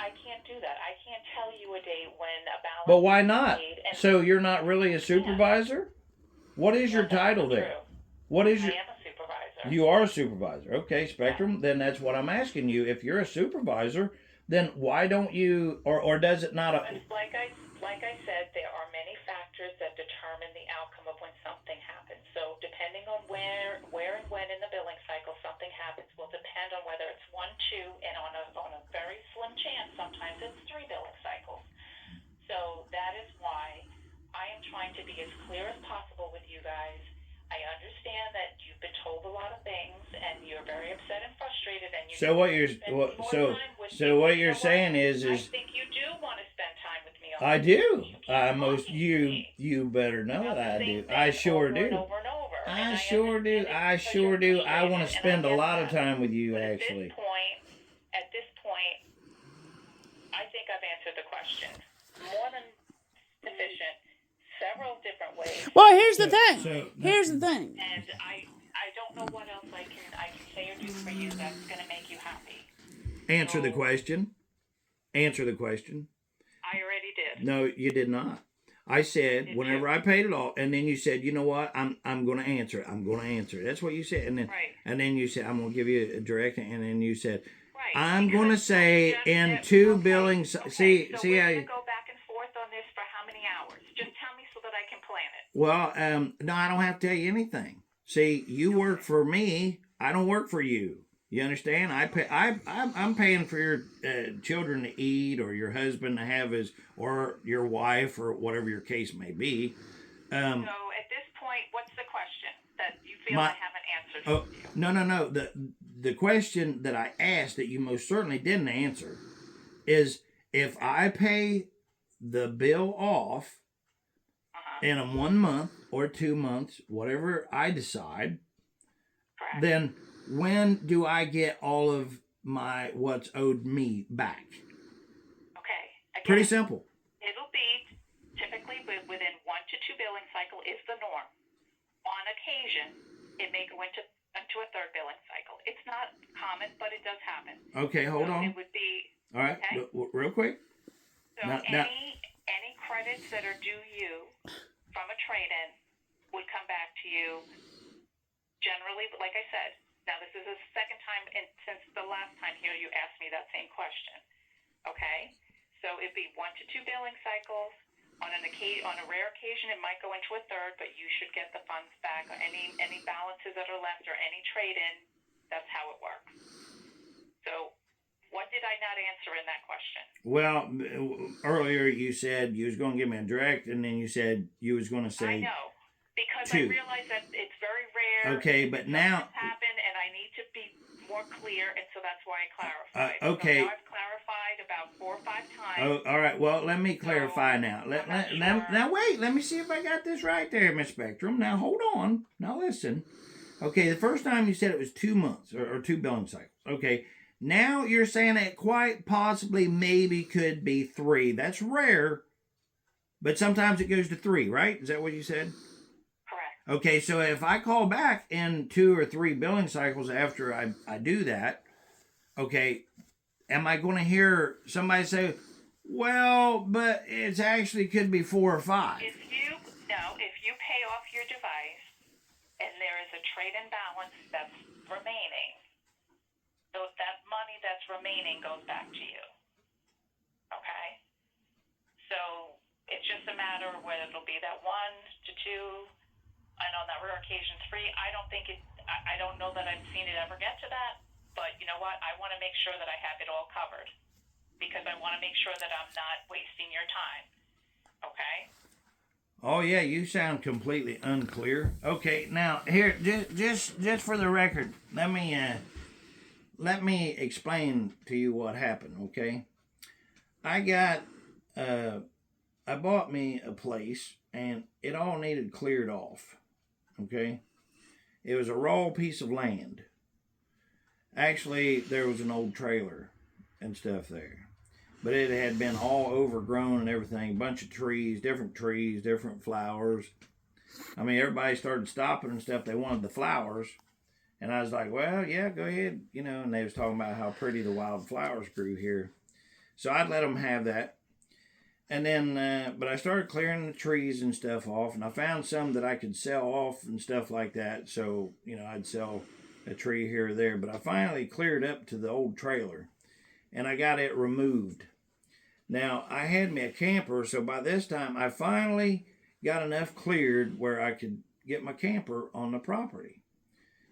do that. I can't tell you a date when a balance. But why not? is paid, and So you're not really a supervisor? What is your that's not title true. there? What is I your? am a supervisor. You are a supervisor. Okay, Spectrum. Then that's what I'm asking you. If you're a supervisor, then why don't you, or does it not? Like I said, there are many factors that determine the outcome of when something happens. So depending on where and when in the billing cycle something happens will depend on whether it's 1, 2, and on a very slim chance, sometimes it's 3 billing cycles. So that is why I am trying to be as clear as possible with you guys. I understand that you've been told a lot of things and you're very upset and frustrated, and you. So what you're spend more so time with so me. what You you're know saying what? is I think you do want to spend time with me. I do. You keep Most talking to you me you better know about that I the do. same thing I sure over do. and over and over. And I sure do. understand it I because sure you're do. I want to frustrated, spend a and I lot get of that. time with you, But actually. At this point, I think I've answered the question more than sufficient, several different ways. Well, here's the thing. So- Here's the thing. And I don't know what else I can say or do for you that's going to make you happy. Answer the question. Answer the question. I already did. No, you did not. I said Did whenever you? I paid it all, and then you said, you know what, I'm going to answer it. I'm going to answer it. That's what you said, and then you said I'm going to give you a direct, and then you said Right. I'm going to Because say just in that- 2 okay, billings. okay, See so see we're how. going to go back and forth on this for how many hours? Just tell me so that I can plan it. Well, no, I don't have to tell you anything. See, you work for me. I don't work for you. You understand? I'm paying for your children to eat, or your husband to have his, or your wife, or whatever your case may be. So at this point, what's the question that you feel My- I haven't answered Oh, for you? no. The question that I asked that you most certainly didn't answer is, if I pay the bill off in a 1 month or 2 months, whatever I decide, Correct. then when do I get all of my what's owed me back? Okay. Again, Pretty simple. it'll be typically within 1 to 2 billing cycle is the norm. On occasion, it may go into a third billing cycle. It's not common, but it does happen. Okay, hold So on. It would be All right, okay. real quick. So Now- any credits that are due you from a trade-in would come back to you. Generally, like I said, now this is the second time since the last time here you asked me that same question. Okay, so it'd be 1 to 2 billing cycles. On a rare occasion, it might go into a third, but you should get the funds back. Any balances that are left or any trade-in, that's how it works. So, what did I not answer in that question? Well, earlier you said you was going to give me a direct, and then you said you was going to I say know, because two. I realize that it's very rare. Okay, but now- Something's happened, and I need to be more clear, and so that's why I clarified. okay. So now I've clarified about 4 or 5 times. Oh, all right. Well, let me clarify now. I'm not sure. Now, wait. Let me see if I got this right there, Miss Spectrum. Now, hold on. Now, listen. Okay, the first time you said it was 2 months or 2 billing cycles. Okay, now you're saying it quite possibly maybe could be 3. That's rare, but sometimes it goes to 3, right? Is that what you said? Correct. Okay, so if I call back in 2 or 3 billing cycles after I do that, okay, am I going to hear somebody say, well, but it's actually could be 4 or 5? If you pay off your device and there is a trade-in balance that's remaining, so that money that's remaining goes back to you. Okay? So it's just a matter of whether it'll be that 1 to 2, and on that rare occasion 3. I don't know that I've seen it ever get to that, but you know what? I want to make sure that I have it all covered because I want to make sure that I'm not wasting your time. Okay? Oh yeah, you sound completely unclear. Okay, now here, just for the record, let me explain to you what happened. Okay, I bought me a place and it all needed cleared off. Okay, it was a raw piece of land. Actually, there was an old trailer and stuff there, but it had been all overgrown and everything. A bunch of trees, different flowers. I mean, everybody started stopping and stuff. They wanted the flowers. And I was like, well, yeah, go ahead. You know, and they was talking about how pretty the wild flowers grew here. So I'd let them have that. And then, but I started clearing the trees and stuff off. And I found some that I could sell off and stuff like that. So, you know, I'd sell a tree here or there. But I finally cleared up to the old trailer. And I got it removed. Now, I had me a camper, so by this time, I finally got enough cleared where I could get my camper on the property.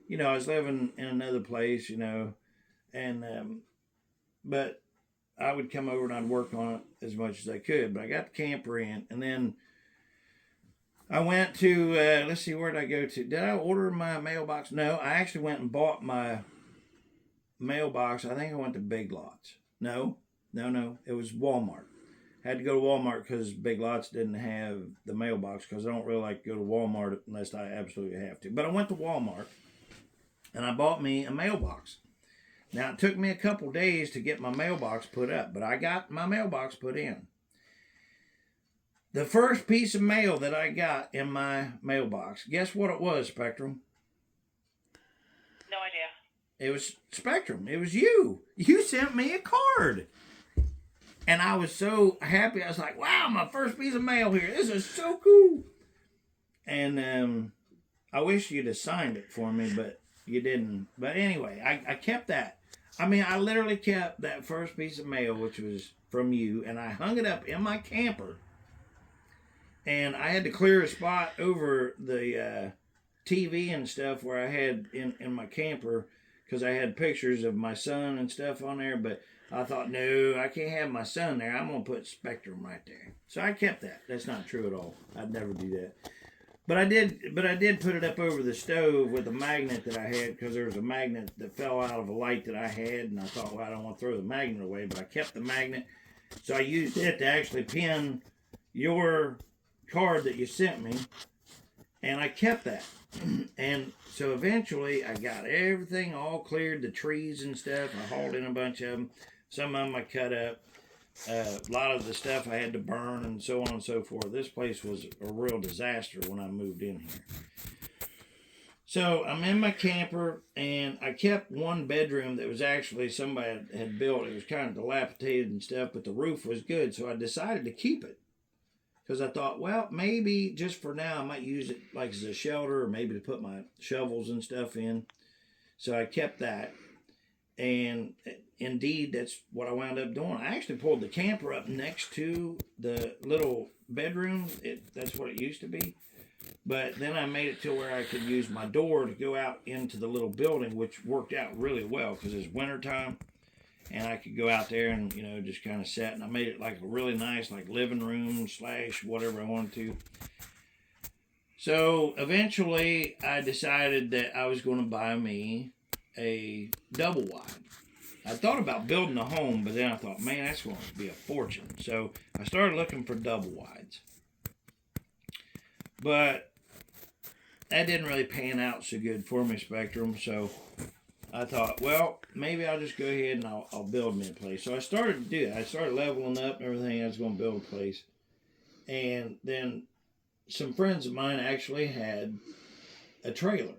You know, I was living in another place, you know, and, but I would come over and I'd work on it as much as I could. But I got the camper in, and then I went to, let's see, where did I go to? Did I order my mailbox? No, I actually went and bought my mailbox. I think I went to Big Lots. No, it was Walmart. Had to go to Walmart because Big Lots didn't have the mailbox, because I don't really like to go to Walmart unless I absolutely have to. But I went to Walmart and I bought me a mailbox. Now, it took me a couple days to get my mailbox put up, but I got my mailbox put in. The first piece of mail that I got in my mailbox, guess what it was, Spectrum? No idea. It was Spectrum. It was you. You sent me a card. And I was so happy. I was like, wow, my first piece of mail here. This is so cool. And I wish you'd have signed it for me, but you didn't. But anyway, I kept that. I mean, I literally kept that first piece of mail, which was from you, and I hung it up in my camper. And I had to clear a spot over the TV and stuff where I had in my camper, because I had pictures of my son and stuff on there, but I thought, no, I can't have my son there. I'm going to put Spectrum right there. So I kept that. That's not true at all. I'd never do that. But I did put it up over the stove with a magnet that I had, because there was a magnet that fell out of a light that I had, and I thought, well, I don't want to throw the magnet away, but I kept the magnet. So I used it to actually pin your card that you sent me, and I kept that. And so eventually I got everything all cleared, the trees and stuff. I hauled in a bunch of them. Some of them I cut up. A lot of the stuff I had to burn and so on and so forth. This place was a real disaster when I moved in here. So I'm in my camper, and I kept one bedroom that was actually somebody had built. It was kind of dilapidated and stuff, but the roof was good. So I decided to keep it, because I thought, well, maybe just for now I might use it like as a shelter, or maybe to put my shovels and stuff in. So I kept that. And indeed, that's what I wound up doing. I actually pulled the camper up next to the little bedroom. That's what it used to be. But then I made it to where I could use my door to go out into the little building, which worked out really well because it's wintertime. And I could go out there and, just kind of sit. And I made it like a really nice like living room / whatever I wanted to. So eventually I decided that I was going to buy me a double wide. I thought about building a home, but then I thought, man, that's going to be a fortune. So I started looking for double wides. But that didn't really pan out so good for me, Spectrum. So I thought, well, maybe I'll just go ahead and I'll build me a place. So I started to do that. I started leveling up and everything. I was going to build a place. And then some friends of mine actually had a trailer.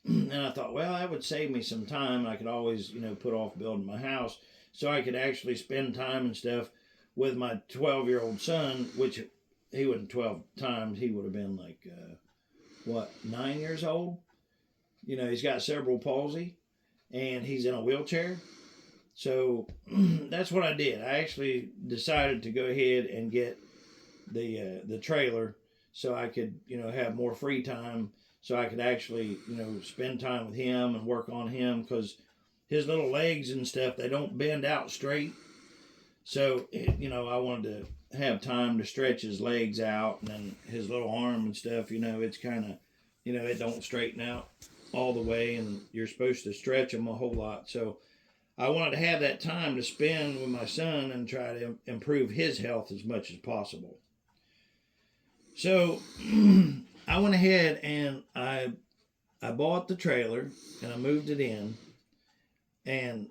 And I thought, well, that would save me some time. I could always, put off building my house, so I could actually spend time and stuff with my 12-year-old son, which he wasn't 12 times. He would have been like, 9 years old? He's got cerebral palsy, and he's in a wheelchair. So that's what I did. I actually decided to go ahead and get the trailer so I could, have more free time. So I could actually, spend time with him and work on him, because his little legs and stuff, they don't bend out straight. So, I wanted to have time to stretch his legs out, and then his little arm and stuff, it's kind of, it don't straighten out all the way, and you're supposed to stretch them a whole lot. So I wanted to have that time to spend with my son and try to improve his health as much as possible. So I went ahead and I bought the trailer and I moved it in, and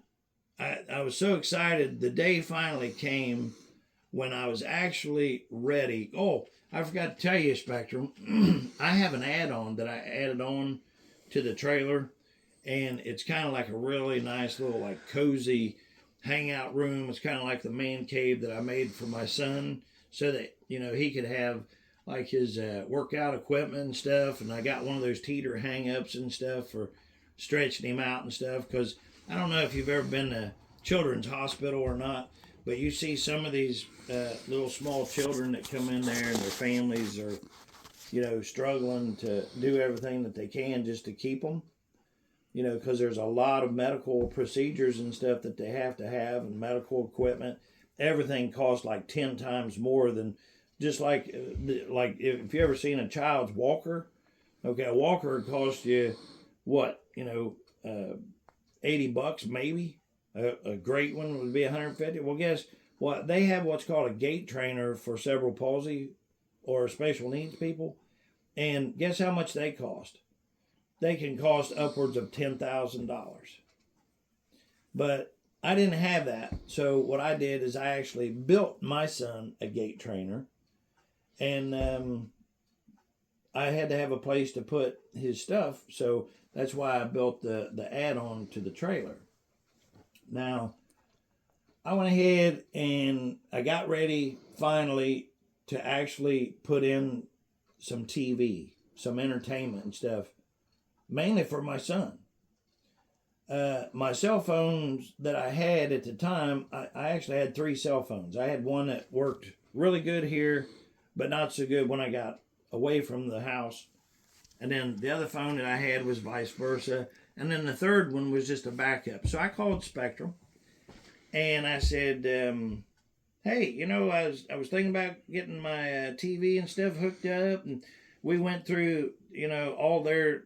I was so excited. The day finally came when I was actually ready. Oh, I forgot to tell you, Spectrum, I have an add-on that I added on to the trailer, and it's kind of like a really nice little like cozy hangout room. It's kind of like the man cave that I made for my son, so that he could have like his workout equipment and stuff. And I got one of those teeter hang-ups and stuff for stretching him out and stuff, because I don't know if you've ever been to Children's Hospital or not, but you see some of these little small children that come in there, and their families are struggling to do everything that they can just to keep them, because there's a lot of medical procedures and stuff that they have to have, and medical equipment. Everything costs like 10 times more than just like if you ever seen a child's walker. Okay, a walker costs you what, $80 maybe. A great one would be $150. Well, guess what? They have what's called a gait trainer for cerebral palsy or special needs people, and guess how much they cost? They can cost upwards of $10,000. But I didn't have that, so what I did is I actually built my son a gait trainer. And I had to have a place to put his stuff, so that's why I built the add-on to the trailer. Now, I went ahead and I got ready finally to actually put in some TV, some entertainment and stuff, mainly for my son. My cell phones that I had at the time, I actually had 3 cell phones. I had one that worked really good here, but not so good when I got away from the house. And then the other phone that I had was vice versa. and then the third one was just a backup. So I called Spectrum, and I said, hey, you know, I was thinking about getting my TV and stuff hooked up, and we went through, you know, all their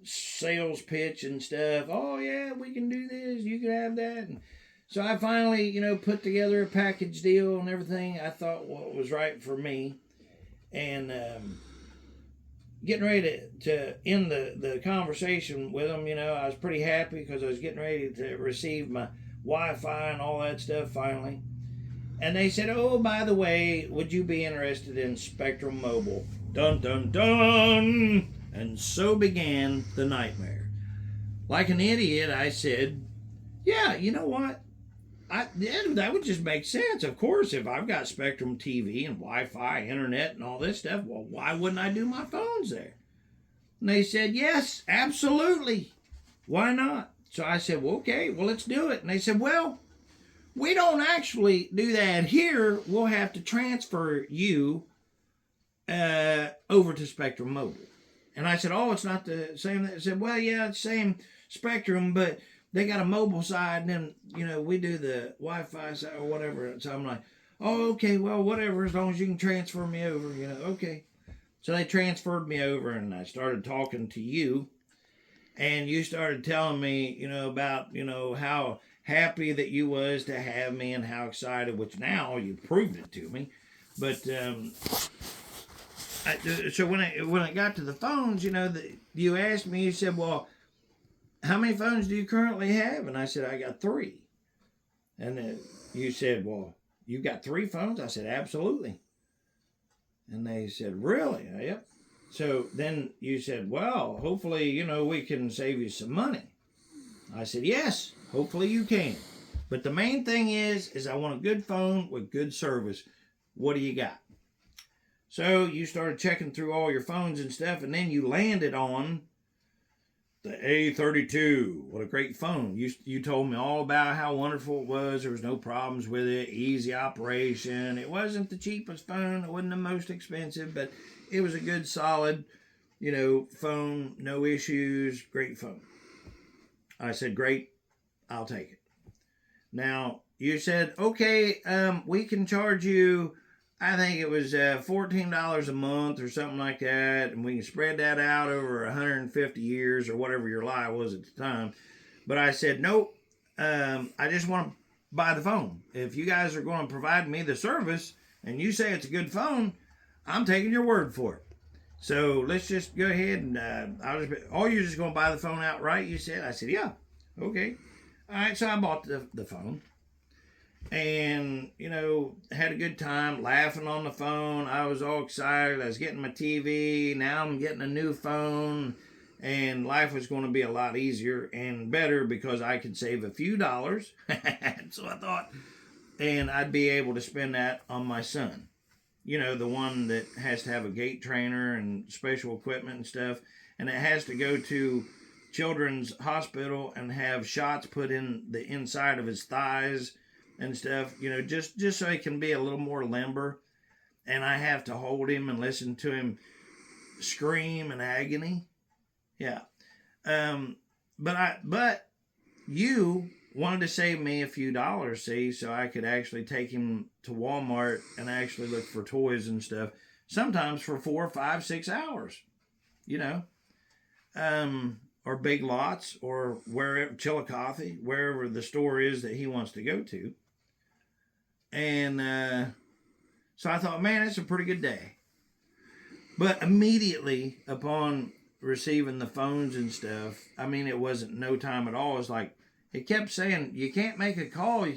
sales pitch and stuff. Oh yeah, we can do this. You can have that. And so I finally, you know, put together a package deal and everything. I thought what was right for me, and getting ready to end the conversation with them. You know, I was pretty happy because I was getting ready to receive my Wi-Fi and all that stuff finally. And they said, oh, by the way, would you be interested in Spectrum Mobile? Dun, dun, dun! And so began the nightmare. Like an idiot, I said, yeah, you know what? That would just make sense. Of course, if I've got Spectrum TV and Wi-Fi, internet, and all this stuff, well, why wouldn't I do my phones there? And they said, yes, absolutely. Why not? So I said, well, okay, well, let's do it. And they said, well, we don't actually do that here. We'll have to transfer you over to Spectrum Mobile. And I said, oh, it's not the same. They said, well, yeah, it's the same Spectrum, but they got a mobile side, and then, you know, we do the Wi-Fi side or whatever. So I'm like, oh, okay, well, whatever, as long as you can transfer me over, you know, okay. So they transferred me over, and I started talking to you, and you started telling me, you know, about, you know, how happy that you was to have me and how excited, which now you proved it to me. But so when it got to the phones, you know, you asked me, you said, well, how many phones do you currently have? And I said, I got 3. And you said, well, you got 3 phones? I said, absolutely. And they said, really? Yep. So then you said, well, hopefully, you know, we can save you some money. I said, yes, hopefully you can. But the main thing is I want a good phone with good service. What do you got? So you started checking through all your phones and stuff, and then you landed on the A32. What a great phone. You told me all about how wonderful it was. There was no problems with it. Easy operation. It wasn't the cheapest phone. It wasn't the most expensive, but it was a good, solid, you know, phone. No issues. Great phone. I said, great. I'll take it. Now, you said, okay, we can charge you, I think it was $14 a month or something like that, and we can spread that out over 150 years or whatever your lie was at the time. But I said, nope, I just want to buy the phone. If you guys are going to provide me the service and you say it's a good phone, I'm taking your word for it. So let's just go ahead and you're just going to buy the phone outright, you said? I said, yeah, okay. All right, so I bought the phone. And, you know, had a good time laughing on the phone. I was all excited. I was getting my TV. Now I'm getting a new phone. And life was going to be a lot easier and better because I could save a few dollars. So I thought, and I'd be able to spend that on my son. You know, the one that has to have a gait trainer and special equipment and stuff. And it has to go to Children's Hospital and have shots put in the inside of his thighs and stuff, you know, just so he can be a little more limber. And I have to hold him and listen to him scream in agony. Yeah. But you wanted to save me a few dollars, see, so I could actually take him to Walmart and actually look for toys and stuff, sometimes for 4, 5, 6 hours, you know, or Big Lots or wherever, Chillicothe, wherever the store is that he wants to go to. And so I thought, man, it's a pretty good day. But immediately upon receiving the phones and stuff, I mean, it wasn't no time at all. It's like, it kept saying, you can't make a call,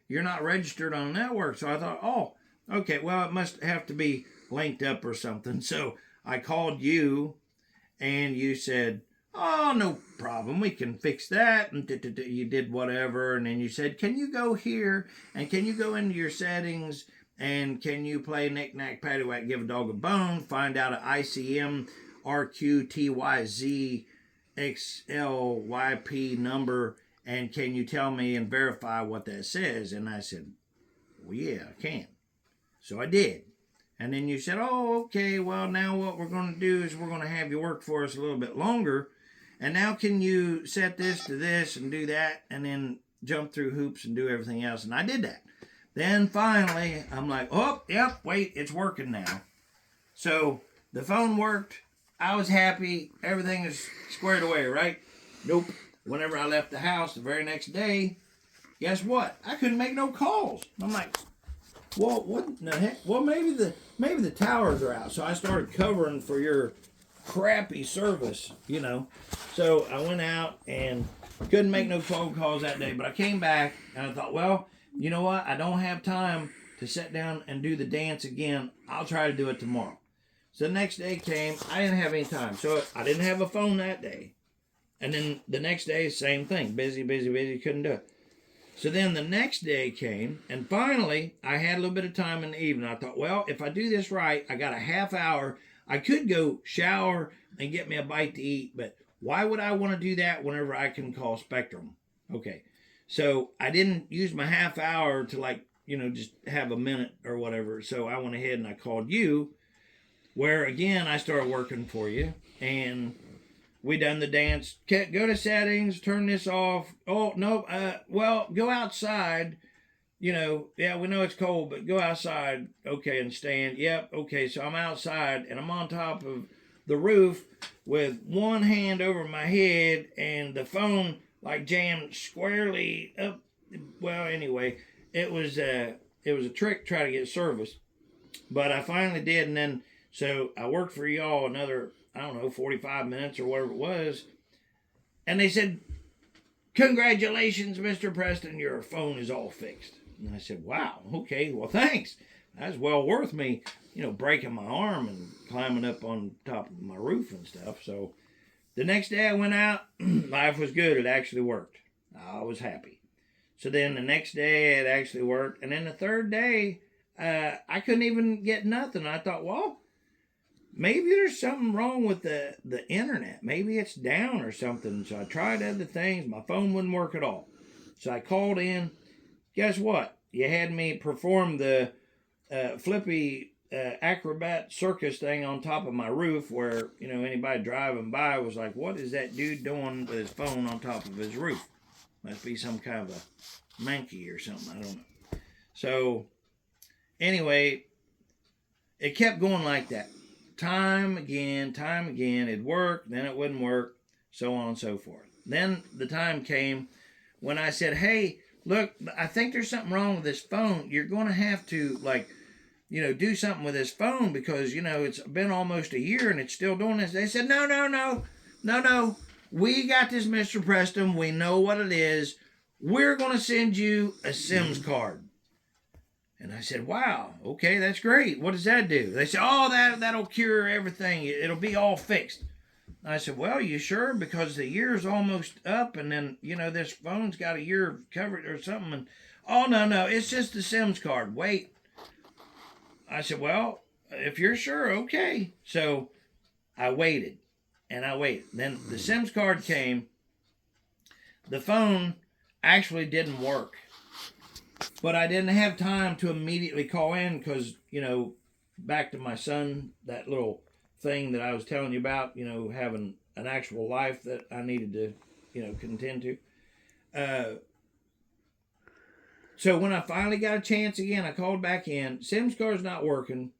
you're not registered on the network. So I thought, oh, okay, well, it must have to be linked up or something. So I called you, and you said, oh, no problem, we can fix that. And you did whatever, and then you said, can you go here, and can you go into your settings, and can you play Knick Knack Paddywhack, Give a Dog a Bone, find out an ICM RQTYZ XLYP number, and can you tell me and verify what that says? And I said, well, yeah, I can. So I did. And then you said, oh, okay, well, now what we're going to do is we're going to have you work for us a little bit longer, And now can you set this to this and do that and then jump through hoops and do everything else? And I did that. Then finally, I'm like, oh, yep, wait, it's working now. So the phone worked. I was happy. Everything is squared away, right? Nope. Whenever I left the house the very next day, guess what? I couldn't make no calls. I'm like, well, what in the heck? Well, maybe the towers are out. So I started covering for your crappy service, you know. So I went out and couldn't make no phone calls that day. But I came back and I thought, well, you know what? I don't have time to sit down and do the dance again. I'll try to do it tomorrow. So the next day came. I didn't have any time. So I didn't have a phone that day. And then the next day, same thing. Busy, couldn't do it. So then the next day came, and finally, I had a little bit of time in the evening. I thought, well, if I do this right, I got a half hour. I could go shower and get me a bite to eat, but why would I want to do that whenever I can call Spectrum? Okay, so I didn't use my half hour to just have a minute or whatever. So I went ahead and I called you, where again, I started working for you, and we done the dance. Go to settings, turn this off. Oh, no, well, go outside. Yeah, we know it's cold, but go outside. Okay, and stand. Yep, okay, so I'm outside, and I'm on top of the roof with one hand over my head, and the phone, jammed squarely up. Well, anyway, it was a trick to try to get service. But I finally did, and then, so I worked for y'all another, 45 minutes or whatever it was. And they said, congratulations, Mr. Preston, your phone is all fixed. And I said, wow, okay, well, thanks. That's well worth me, breaking my arm and climbing up on top of my roof and stuff. So the next day I went out, life was good. It actually worked. I was happy. So then the next day it actually worked. And then the third day, I couldn't even get nothing. I thought, well, maybe there's something wrong with the internet. Maybe it's down or something. So I tried other things. My phone wouldn't work at all. So I called in. Guess what? You had me perform the flippy acrobat circus thing on top of my roof where, anybody driving by was like, what is that dude doing with his phone on top of his roof? Must be some kind of a monkey or something. I don't know. So anyway, it kept going like that. Time again, it'd work, then it wouldn't work, so on and so forth. Then the time came when I said, hey, look, I think there's something wrong with this phone. You're going to have to, do something with this phone because, it's been almost a year and it's still doing this. They said, no. We got this, Mr. Preston. We know what it is. We're going to send you a SIMS card. And I said, wow, okay, that's great. What does that do? They said, oh, that'll cure everything. It'll be all fixed. I said, well, you sure? Because the year's almost up, and then, this phone's got a year covered or something. And, oh, no, it's just the SIMS card. Wait. I said, well, if you're sure, okay. So I waited, and I waited. Then the SIMS card came. The phone actually didn't work. But I didn't have time to immediately call in because, back to my son, that little thing that I was telling you about, having an actual life that I needed to, contend to. So when I finally got a chance again, I called back in. SIMS card's not working.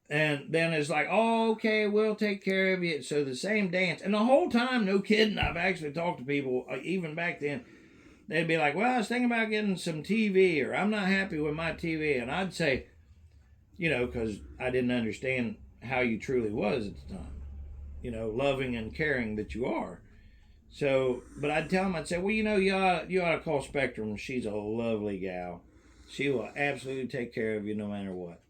And then it's like, oh, okay, we'll take care of you. So the same dance. And the whole time, no kidding, I've actually talked to people, even back then. They'd be like, well, I was thinking about getting some TV, or I'm not happy with my TV. And I'd say, because I didn't understand how you truly was at the time, loving and caring that you are. So, but I'd tell them, I'd say, well, you ought to call Spectrum. She's a lovely gal. She will absolutely take care of you no matter what.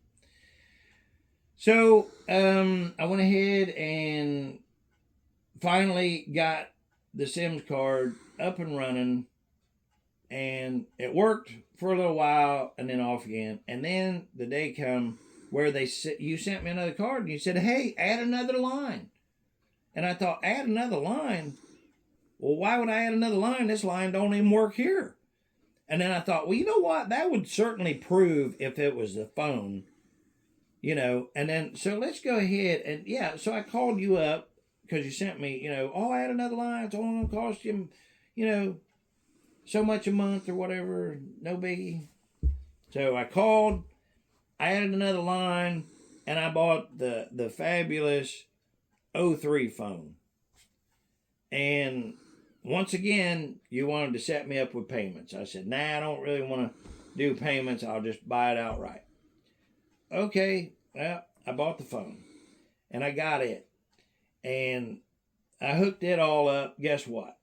So, I went ahead and finally got the SIMS card up and running. And it worked for a little while and then off again. And then the day come where you sent me another card and you said, hey, add another line. And I thought, add another line? Well, why would I add another line? This line don't even work here. And then I thought, well, you know what? That would certainly prove if it was the phone, And then, so let's go ahead and, so I called you up because you sent me, oh, I had another line. It's only going to cost you, so much a month or whatever. No biggie. So I called, I added another line, and I bought the fabulous 03 phone. And once again, you wanted to set me up with payments. I said, nah, I don't really want to do payments. I'll just buy it outright. Okay, well, I bought the phone, and I got it. And I hooked it all up. Guess what?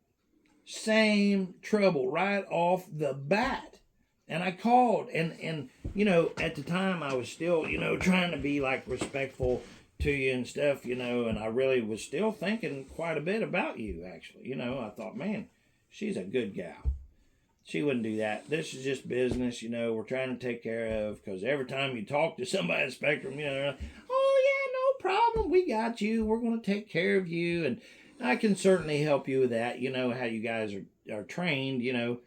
Same trouble right off the bat. And I called, and at the time I was still, trying to be like respectful to you and stuff, and I really was still thinking quite a bit about you, actually. I thought, man, she's a good gal. She wouldn't do that. This is just business, we're trying to take care of, because every time you talk to somebody at Spectrum, they're like, oh, yeah, no problem. We got you. We're going to take care of you. And I can certainly help you with that. You know how you guys are trained, You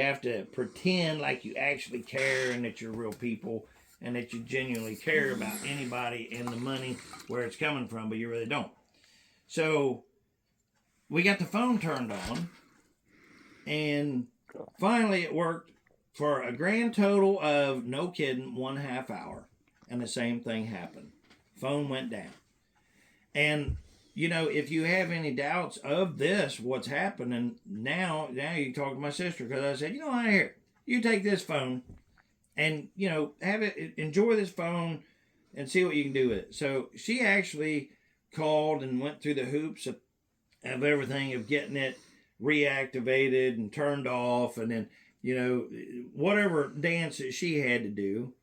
have to pretend like you actually care and that you're real people and that you genuinely care about anybody and the money where it's coming from, but you really don't. So we got the phone turned on, and finally it worked for a grand total of, no kidding, 1/2 hour. And the same thing happened. Phone went down. And if you have any doubts of this, what's happening now you talk to my sister, because I said, here, you take this phone and, have it, enjoy this phone and see what you can do with it. So she actually called and went through the hoops of everything, of getting it reactivated and turned off, and then, whatever dance that she had to do.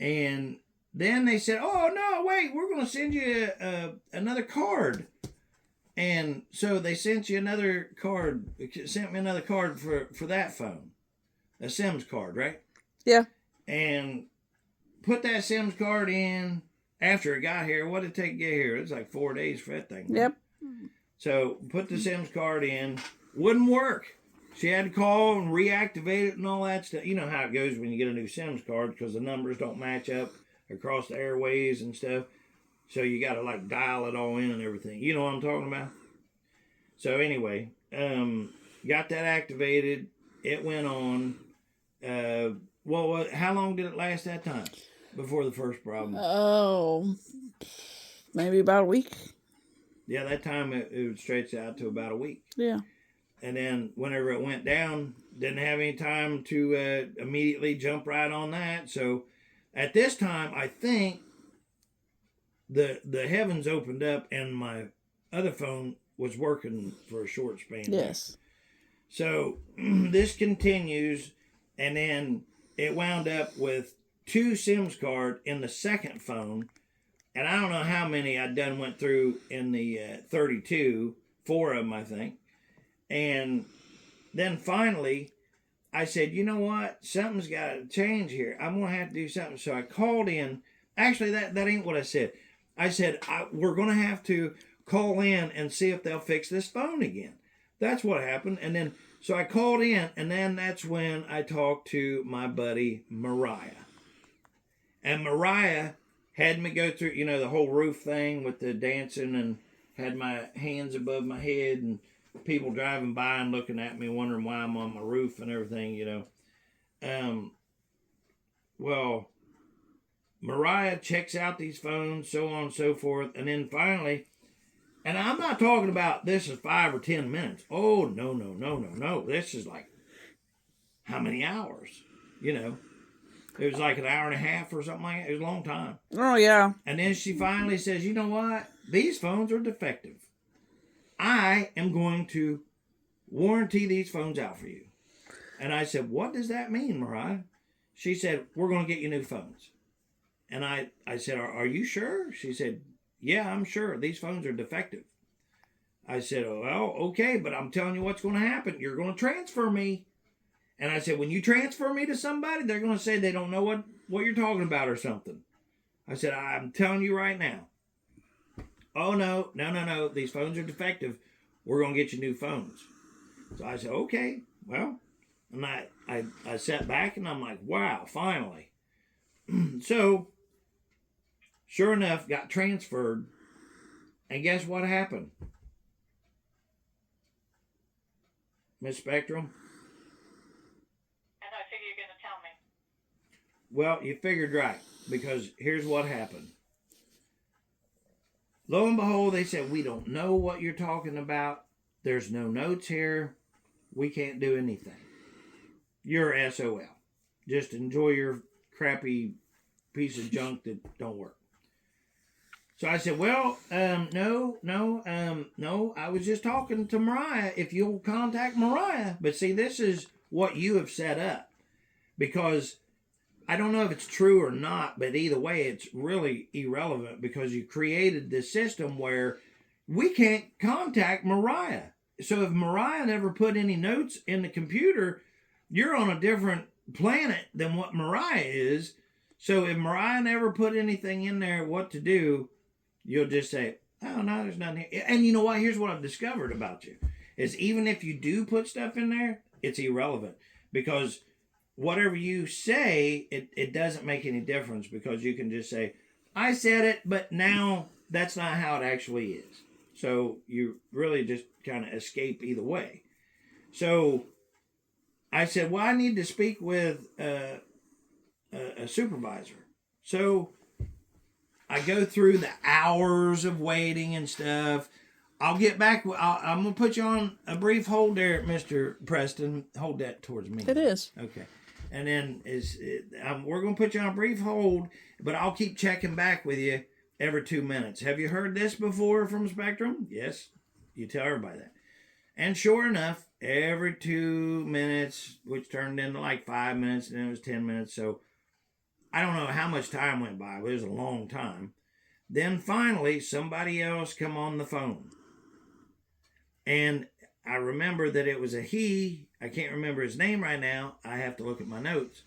And then they said, oh, no, wait, we're going to send you another card. And so they sent me another card for that phone. A SIMS card, right? Yeah. And put that SIMS card in after it got here. What did it take to get here? It was like 4 days for that thing. Yep. So put the SIMS card in. Wouldn't work. She had to call and reactivate it and all that stuff. You know how it goes when you get a new SIMS card, because the numbers don't match up across the airways and stuff. So you got to dial it all in and everything. You know what I'm talking about? So anyway, got that activated. It went on. How long did it last that time before the first problem? Oh, maybe about a week. Yeah, that time it would stretch out to about a week. Yeah. And then whenever it went down, didn't have any time to immediately jump right on that. So at this time, I think the heavens opened up and my other phone was working for a short span. Yes. So this continues, and then it wound up with 2 SIMS cards in the second phone, and I don't know how many I done went through in the 32, 4 of them, I think. And then finally, I said, you know what? Something's got to change here. I'm going to have to do something. So I called in. Actually, that ain't what I said. I said, we're going to have to call in and see if they'll fix this phone again. That's what happened. And then, so I called in, and then that's when I talked to my buddy Mariah. And Mariah had me go through, the whole roof thing with the dancing, and had my hands above my head, and people driving by and looking at me, wondering why I'm on my roof and everything, Well, Mariah checks out these phones, so on and so forth, and then finally, and I'm not talking about this is 5 or 10 minutes. Oh, no. This is how many hours? It was like an hour and a half or something like that. It was a long time. Oh, yeah. And then she finally says, you know what? These phones are defective. I am going to warranty these phones out for you. And I said, what does that mean, Mariah? She said, we're going to get you new phones. And I said, are you sure? She said, yeah, I'm sure. These phones are defective. I said, oh, well, okay, but I'm telling you what's going to happen. You're going to transfer me. And I said, when you transfer me to somebody, they're going to say they don't know what you're talking about or something. I said, I'm telling you right now. Oh, no. These phones are defective. We're going to get you new phones. So I said, okay, well. And I sat back and I'm like, wow, finally. So, sure enough, got transferred. And guess what happened? Miss Spectrum? And I figure you're going to tell me. Well, you figured right, because here's what happened. Lo and behold, they said, we don't know what you're talking about. There's no notes here. We can't do anything. You're SOL. Just enjoy your crappy piece of junk that don't work. So I said, well, no, I was just talking to Mariah. If you'll contact Mariah. But see, this is what you have set up. Because I don't know if it's true or not, but either way, it's really irrelevant because you created this system where we can't contact Mariah. So if Mariah never put any notes in the computer, you're on a different planet than what Mariah is. So if Mariah never put anything in there what to do, you'll just say, oh, no, there's nothing here. And you know what? Here's what I've discovered about you. Is even if you do put stuff in there, it's irrelevant. Because whatever you say, it doesn't make any difference. Because you can just say, I said it, but now that's not how it actually is. So you really just kind of escape either way. So I said, well, I need to speak with a supervisor. So I go through the hours of waiting and stuff. I'll get back. I'm going to put you on a brief hold there, Mr. Preston. Hold that towards me. It is. Okay. And then we're going to put you on a brief hold, but I'll keep checking back with you every 2 minutes. Have you heard this before from Spectrum? Yes. You tell everybody that. And sure enough, every 2 minutes, which turned into like 5 minutes, and then it was 10 minutes. So I don't know how much time went by, but it was a long time. Then finally, somebody else come on the phone. And I remember that it was a he. I can't remember his name right now. I have to look at my notes.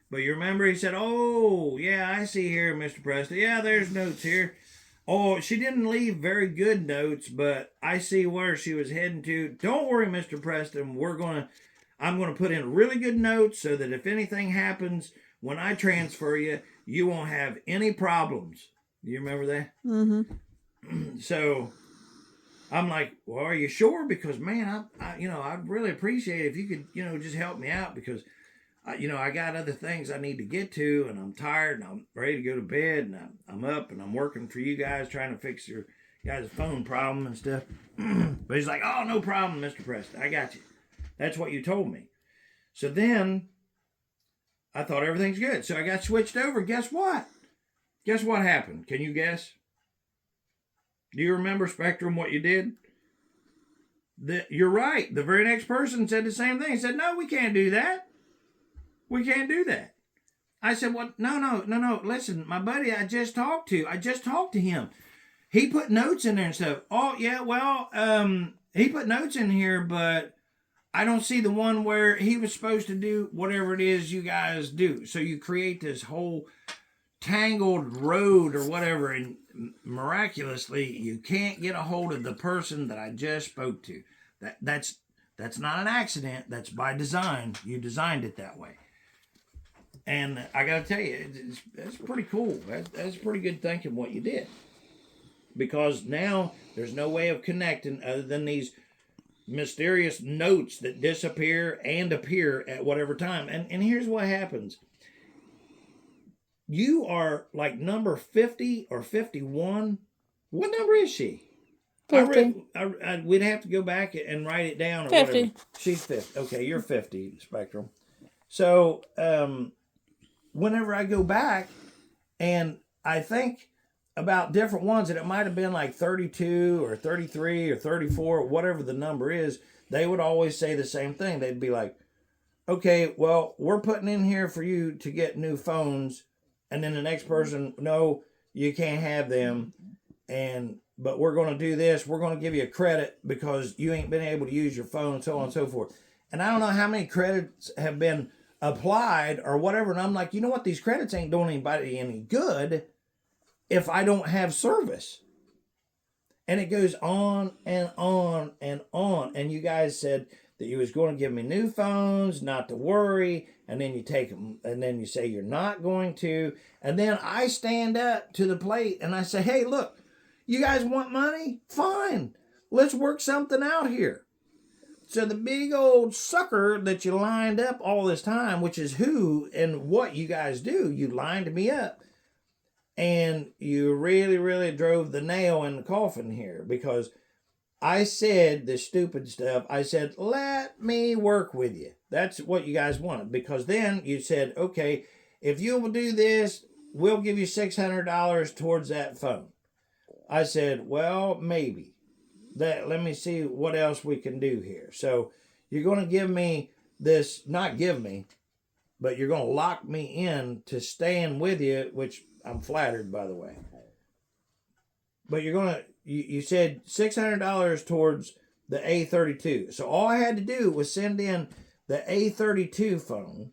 But you remember he said, oh, yeah, I see here, Mr. Preston. Yeah, there's notes here. Oh, she didn't leave very good notes, but I see where she was heading to. Don't worry, Mr. Preston. I'm going to put in really good notes so that if anything happens when I transfer you, you won't have any problems. Do you remember that? Mm-hmm. So I'm like, well, are you sure? Because, man, I'd really appreciate it if you could, just help me out because, I got other things I need to get to, and I'm tired, and I'm ready to go to bed, and I'm up, and I'm working for you guys, trying to fix your guys' phone problem and stuff. But he's like, oh, no problem, Mr. Preston. I got you. That's what you told me. So then I thought everything's good. So I got switched over. Guess what? Guess what happened? Can you guess? Do you remember, Spectrum, what you did? You're right. The very next person said the same thing. He said, no, we can't do that. We can't do that. I said, well, no. Listen, my buddy I just talked to him. He put notes in there and stuff. Oh, yeah, well, he put notes in here, but I don't see the one where he was supposed to do whatever it is you guys do. So you create this whole tangled road or whatever, and miraculously you can't get a hold of the person that I just spoke to. That's not an accident. That's by design. You designed it that way. And I got to tell you, it's pretty cool. That's pretty good thinking what you did. Because now there's no way of connecting other than these mysterious notes that disappear and appear at whatever time. And here's what happens. You are like number 50 or 51. What number is she? 50. We'd have to go back and write it down. Or 50. Whatever. She's 50. Okay, you're 50, Spectrum. So, whenever I go back and I think about different ones, and it might have been like 32 or 33 or 34, whatever the number is, they would always say the same thing. They'd be like, okay, well, we're putting in here for you to get new phones. And then the next person, no, you can't have them. But we're going to do this. We're going to give you a credit because you ain't been able to use your phone and so on and so forth. And I don't know how many credits have been applied or whatever. And I'm like, you know what? These credits ain't doing anybody any good if I don't have service. And it goes on and on and on. And you guys said that you was going to give me new phones, not to worry. And then you take them and then you say you're not going to. And then I stand up to the plate and I say, hey, look, You guys want money? Fine. Let's work something out here. So the big old sucker that you lined up all this time, which is who and what you guys do, you lined me up. And you really, really drove the nail in the coffin here, because I said the stupid stuff. I said, let me work with you. That's what you guys wanted. Because then you said, okay, if you will do this, we'll give you $600 towards that phone. I said, well, maybe. Let me see what else we can do here. So you're going to give me this, not give me, but you're going to lock me in to staying with you, which I'm flattered, by the way. But you're going to, you said $600 towards the A32. So all I had to do was send in the A32 phone.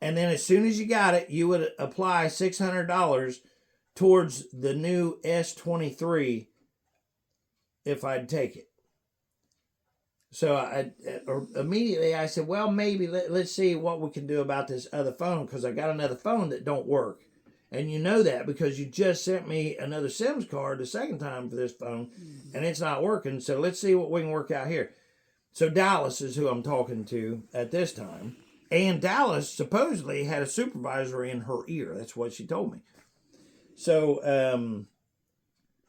And then as soon as you got it, you would apply $600 towards the new S23 if I'd take it. So immediately I said, well, maybe let's see what we can do about this other phone, because I got another phone that don't work. And you know that because you just sent me another SIMS card the second time for this phone, and it's not working. So let's see what we can work out here. So Dallas is who I'm talking to at this time. And Dallas supposedly had a supervisor in her ear. That's what she told me. So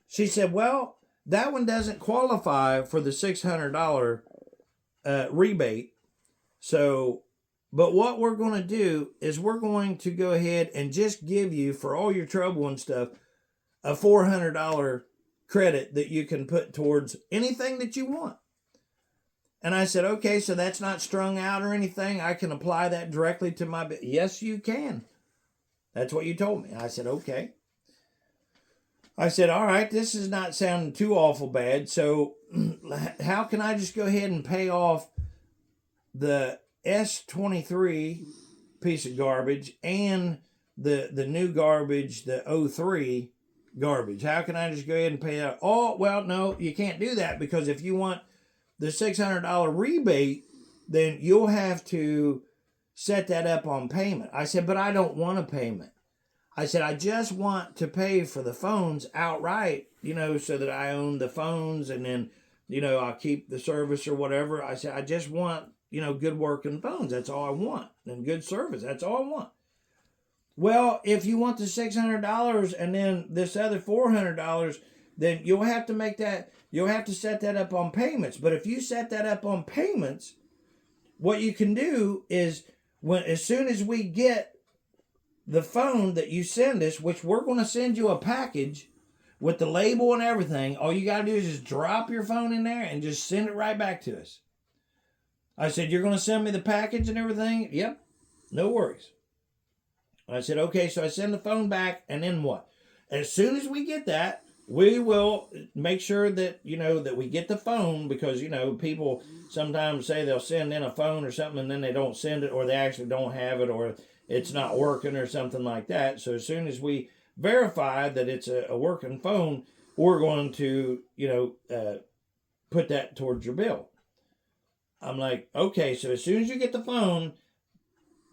she said, well, that one doesn't qualify for the $600 rebate. So, but what we're going to do is we're going to go ahead and just give you, for all your trouble and stuff, a $400 credit that you can put towards anything that you want. And I said, okay, so that's not strung out or anything. I can apply that directly to my bill. Yes, you can. That's what you told me. I said, okay. I said, all right, this is not sounding too awful bad. So how can I just go ahead and pay off the S23 piece of garbage and the new garbage, the 03 garbage? How can I just go ahead and pay that? Oh, well, no, you can't do that, because if you want the $600 rebate, then you'll have to set that up on payment. I said, but I don't want a payment. I said, I just want to pay for the phones outright, so that I own the phones, and then, I'll keep the service or whatever. I said, I just want, good working phones. That's all I want. And good service. That's all I want. Well, if you want the $600 and then this other $400, then you'll have to set that up on payments. But if you set that up on payments, what you can do is, as soon as we get the phone that you send us, which we're going to send you a package with the label and everything, all you got to do is just drop your phone in there and just send it right back to us. I said, you're going to send me the package and everything? Yep, no worries. I said, okay, so I send the phone back, and then what? As soon as we get that, we will make sure that, that we get the phone, because, people sometimes say they'll send in a phone or something and then they don't send it, or they actually don't have it, or it's not working or something like that. So as soon as we verify that it's a working phone, we're going to, put that towards your bill. I'm like, okay, so as soon as you get the phone,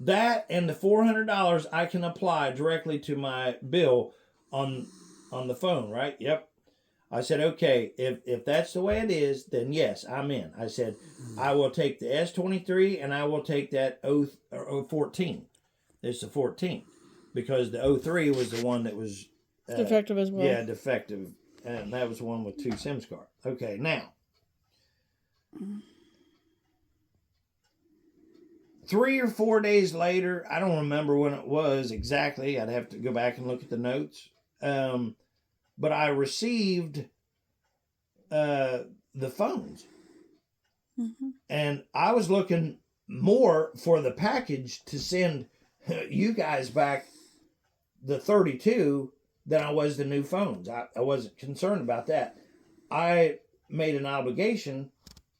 that and the $400 I can apply directly to my bill on the phone, right? Yep. I said, okay, if that's the way it is, then yes, I'm in. I said, I will take the S23 and I will take that 014. It's the 14, because the 03 was the one that was defective as well. Yeah, defective. And that was the one with 2 SIMs cards. Okay, now, 3 or 4 days later, I don't remember when it was exactly. I'd have to go back and look at the notes. But I received the phones. Mm-hmm. And I was looking more for the package to send you guys back the 32 than I was the new phones. I wasn't concerned about that. I made an obligation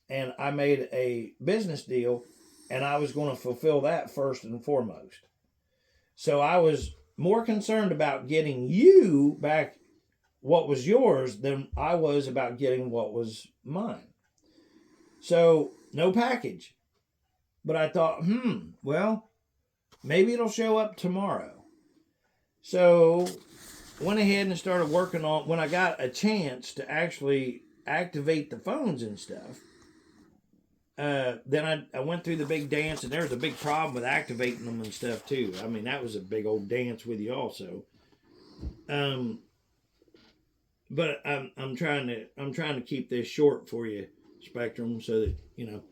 and I made a business deal, and I was going to fulfill that first and foremost. So I was more concerned about getting you back what was yours than I was about getting what was mine. So no package. But I thought, well, maybe it'll show up tomorrow. So went ahead and started working on, when I got a chance to actually activate the phones and stuff, then I went through the big dance, and there was a big problem with activating them and stuff too. I mean, that was a big old dance with you also. But I'm trying to keep this short for you, Spectrum, so that you know.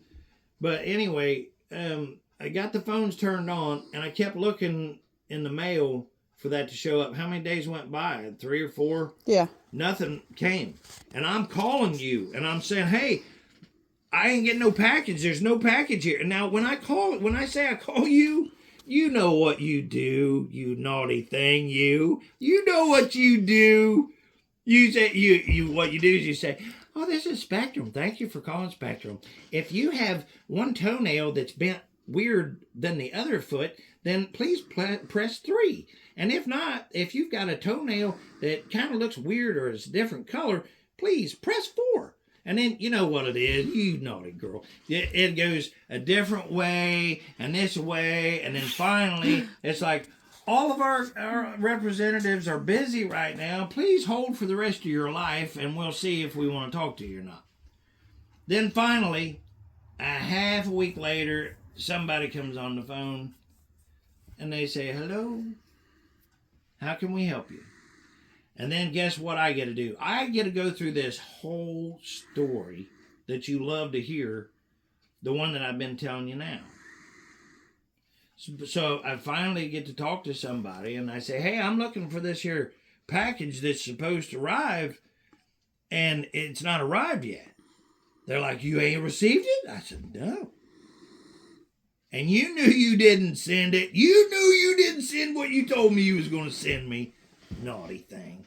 But anyway, I got the phones turned on, and I kept looking in the mail for that to show up. How many days went by? 3 or 4? Yeah. Nothing came. And I'm calling you, and I'm saying, hey, I ain't getting no package. There's no package here. And now when I say I call you, you know what you do, you naughty thing, you. You know what you do. You say what you do is you say, oh, this is Spectrum. Thank you for calling Spectrum. If you have one toenail that's bent weird than the other foot, then please press 3. And if not, if you've got a toenail that kind of looks weird or is a different color, please press 4. And then, you know what it is, you naughty girl. It goes a different way, and this way, and then finally, it's like, all of our representatives are busy right now. Please hold for the rest of your life, and we'll see if we want to talk to you or not. Then finally, a half a week later, somebody comes on the phone, and they say, hello, how can we help you? And then guess what I get to do? I get to go through this whole story that you love to hear, the one that I've been telling you now. So I finally get to talk to somebody, and I say, hey, I'm looking for this here package that's supposed to arrive, and it's not arrived yet. They're like, you ain't received it? I said, no. And you knew you didn't send it. You knew you didn't send what you told me you was going to send me. Naughty thing.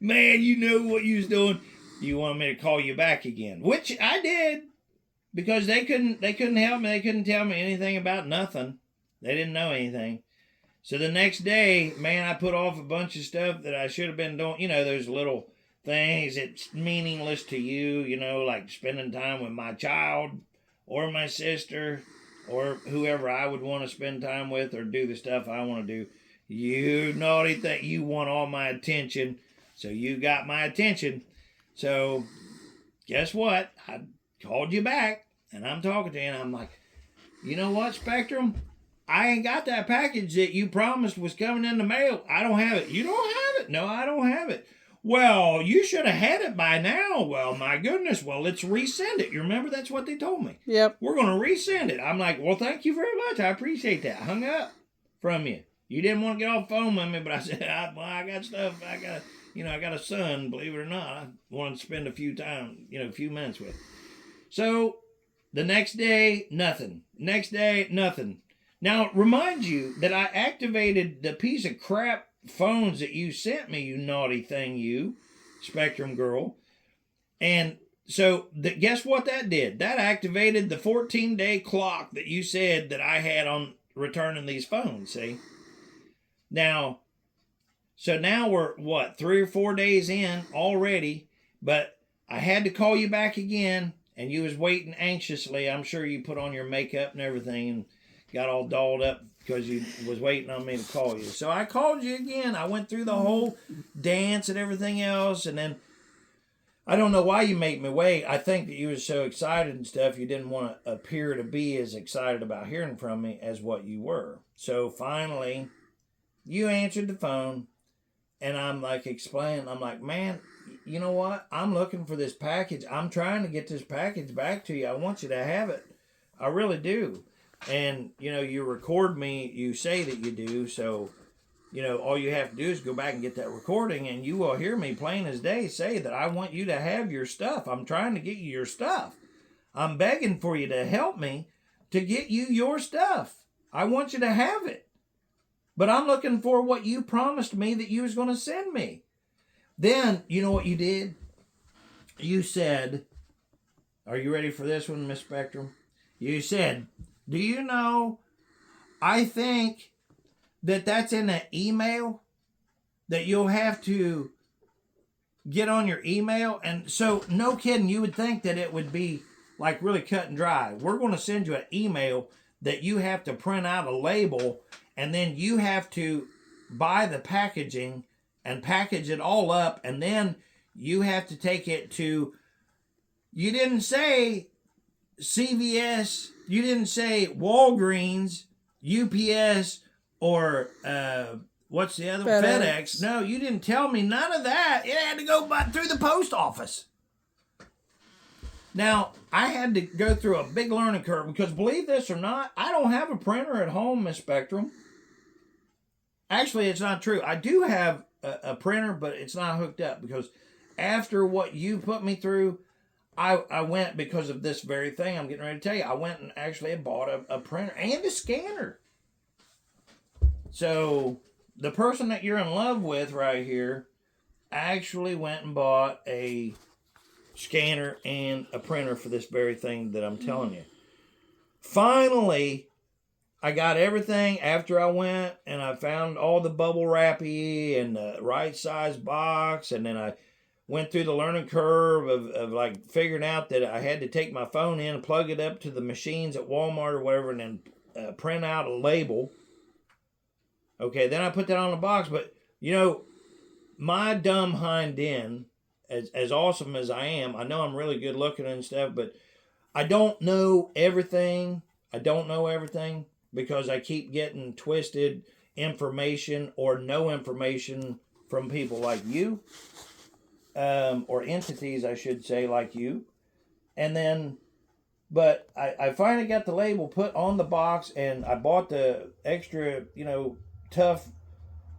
Man, you knew what you was doing. You wanted me to call you back again, which I did, because they couldn't help me. They couldn't tell me anything about nothing. They didn't know anything. So the next day, man, I put off a bunch of stuff that I should have been doing. You know, those little things that's meaningless to you, you know, like spending time with my child or my sister or whoever I would want to spend time with or do the stuff I want to do. You naughty thing, you want all my attention, so you got my attention. So guess what? I called you back, and I'm talking to you, and I'm like, you know what, Spectrum? I ain't got that package that you promised was coming in the mail. I don't have it. You don't have it? No, I don't have it. Well, you should have had it by now. Well, my goodness. Well, let's resend it. You remember that's what they told me? Yep. We're going to resend it. I'm like, well, thank you very much. I appreciate that. Hung up from you. You didn't want to get off the phone with me, but I said, I got stuff. I got a son, believe it or not. I wanted to spend a few minutes with. So the next day, nothing. Next day, nothing. Now, remind you that I activated the piece of crap phones that you sent me, you naughty thing, you, Spectrum girl. And so guess what that did? That activated the 14-day clock that you said that I had on returning these phones, see? Now we're, 3 or 4 days in already, but I had to call you back again, and you was waiting anxiously. I'm sure you put on your makeup and everything and got all dolled up because you was waiting on me to call you. So I called you again. I went through the whole dance and everything else, and then I don't know why you made me wait. I think that you was so excited and stuff, you didn't want to appear to be as excited about hearing from me as what you were. So finally, you answered the phone, and I'm like explaining. I'm like, man, you know what? I'm looking for this package. I'm trying to get this package back to you. I want you to have it. I really do. And, you record me. You say that you do. So, all you have to do is go back and get that recording, and you will hear me plain as day say that I want you to have your stuff. I'm trying to get you your stuff. I'm begging for you to help me to get you your stuff. I want you to have it. But I'm looking for what you promised me that you was going to send me. Then, you know what you did? You said, are you ready for this one, Miss Spectrum? You said, do you know, I think that's in an email that you'll have to get on your email. And so, no kidding, you would think that it would be like really cut and dry. We're going to send you an email that you have to print out a label, and then you have to buy the packaging and package it all up, and then you have to take it to, you didn't say CVS, you didn't say Walgreens, UPS, or what's the other one? FedEx. No, you didn't tell me none of that. It had to go through the post office. Now, I had to go through a big learning curve because, believe this or not, I don't have a printer at home, Miss Spectrum. Actually, it's not true. I do have a printer, but it's not hooked up because after what you put me through, I went, because of this very thing I'm getting ready to tell you, I went and actually bought a printer and a scanner. So, the person that you're in love with right here actually went and bought a scanner and a printer for this very thing that I'm telling you. Finally, I got everything after I went and I found all the bubble wrappy and the right size box, and then I went through the learning curve of like figuring out that I had to take my phone in and plug it up to the machines at Walmart or whatever, and then print out a label. Okay, then I put that on the box, but you know, my dumb hind end, as awesome as I am, I know I'm really good looking and stuff, but I don't know everything. I don't know everything because I keep getting twisted information or no information from people like you, or entities, I should say, like you. And then, but I finally got the label put on the box, and I bought the extra, tough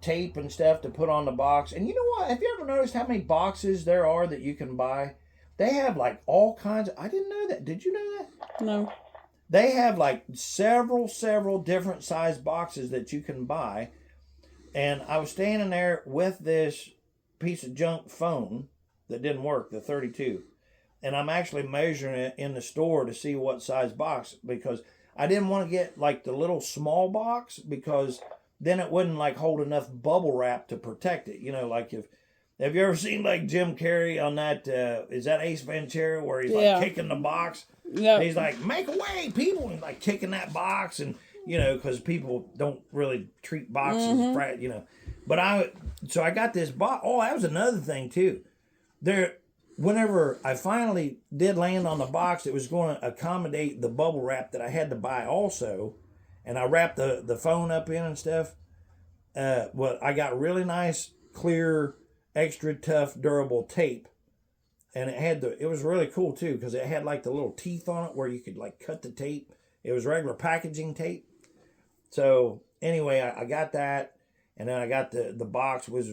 tape and stuff to put on the box. And you know what? Have you ever noticed how many boxes there are that you can buy? They have like all kinds of, I didn't know that. Did you know that? No. They have like several different size boxes that you can buy. And I was standing there with this piece of junk phone that didn't work, the 32. And I'm actually measuring it in the store to see what size box, because I didn't want to get like the little small box, because then it wouldn't like hold enough bubble wrap to protect it. Like have you ever seen like Jim Carrey on that, is that Ace Ventura, where he's like kicking the box? Yeah. He's like, make away, people, and like kicking that box, and because people don't really treat boxes, But I got this box. Oh, that was another thing too. Whenever I finally did land on the box, it was going to accommodate the bubble wrap that I had to buy also. And I wrapped the phone up in and stuff. I got really nice, clear, extra tough, durable tape. And it was really cool too, because it had like the little teeth on it where you could like cut the tape. It was regular packaging tape. So anyway, I got that. And then I got the box was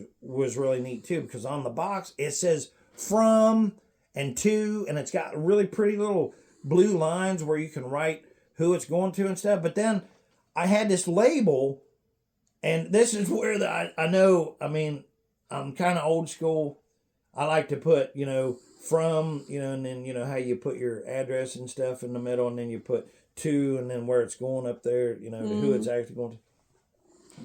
really neat too, because on the box it says from and to, and it's got really pretty little blue lines where you can write who it's going to and stuff. But then I had this label, and this is where I know, I mean, I'm kind of old school. I like to put, from, and then, how you put your address and stuff in the middle, and then you put to, and then where it's going up there, to who it's actually going to.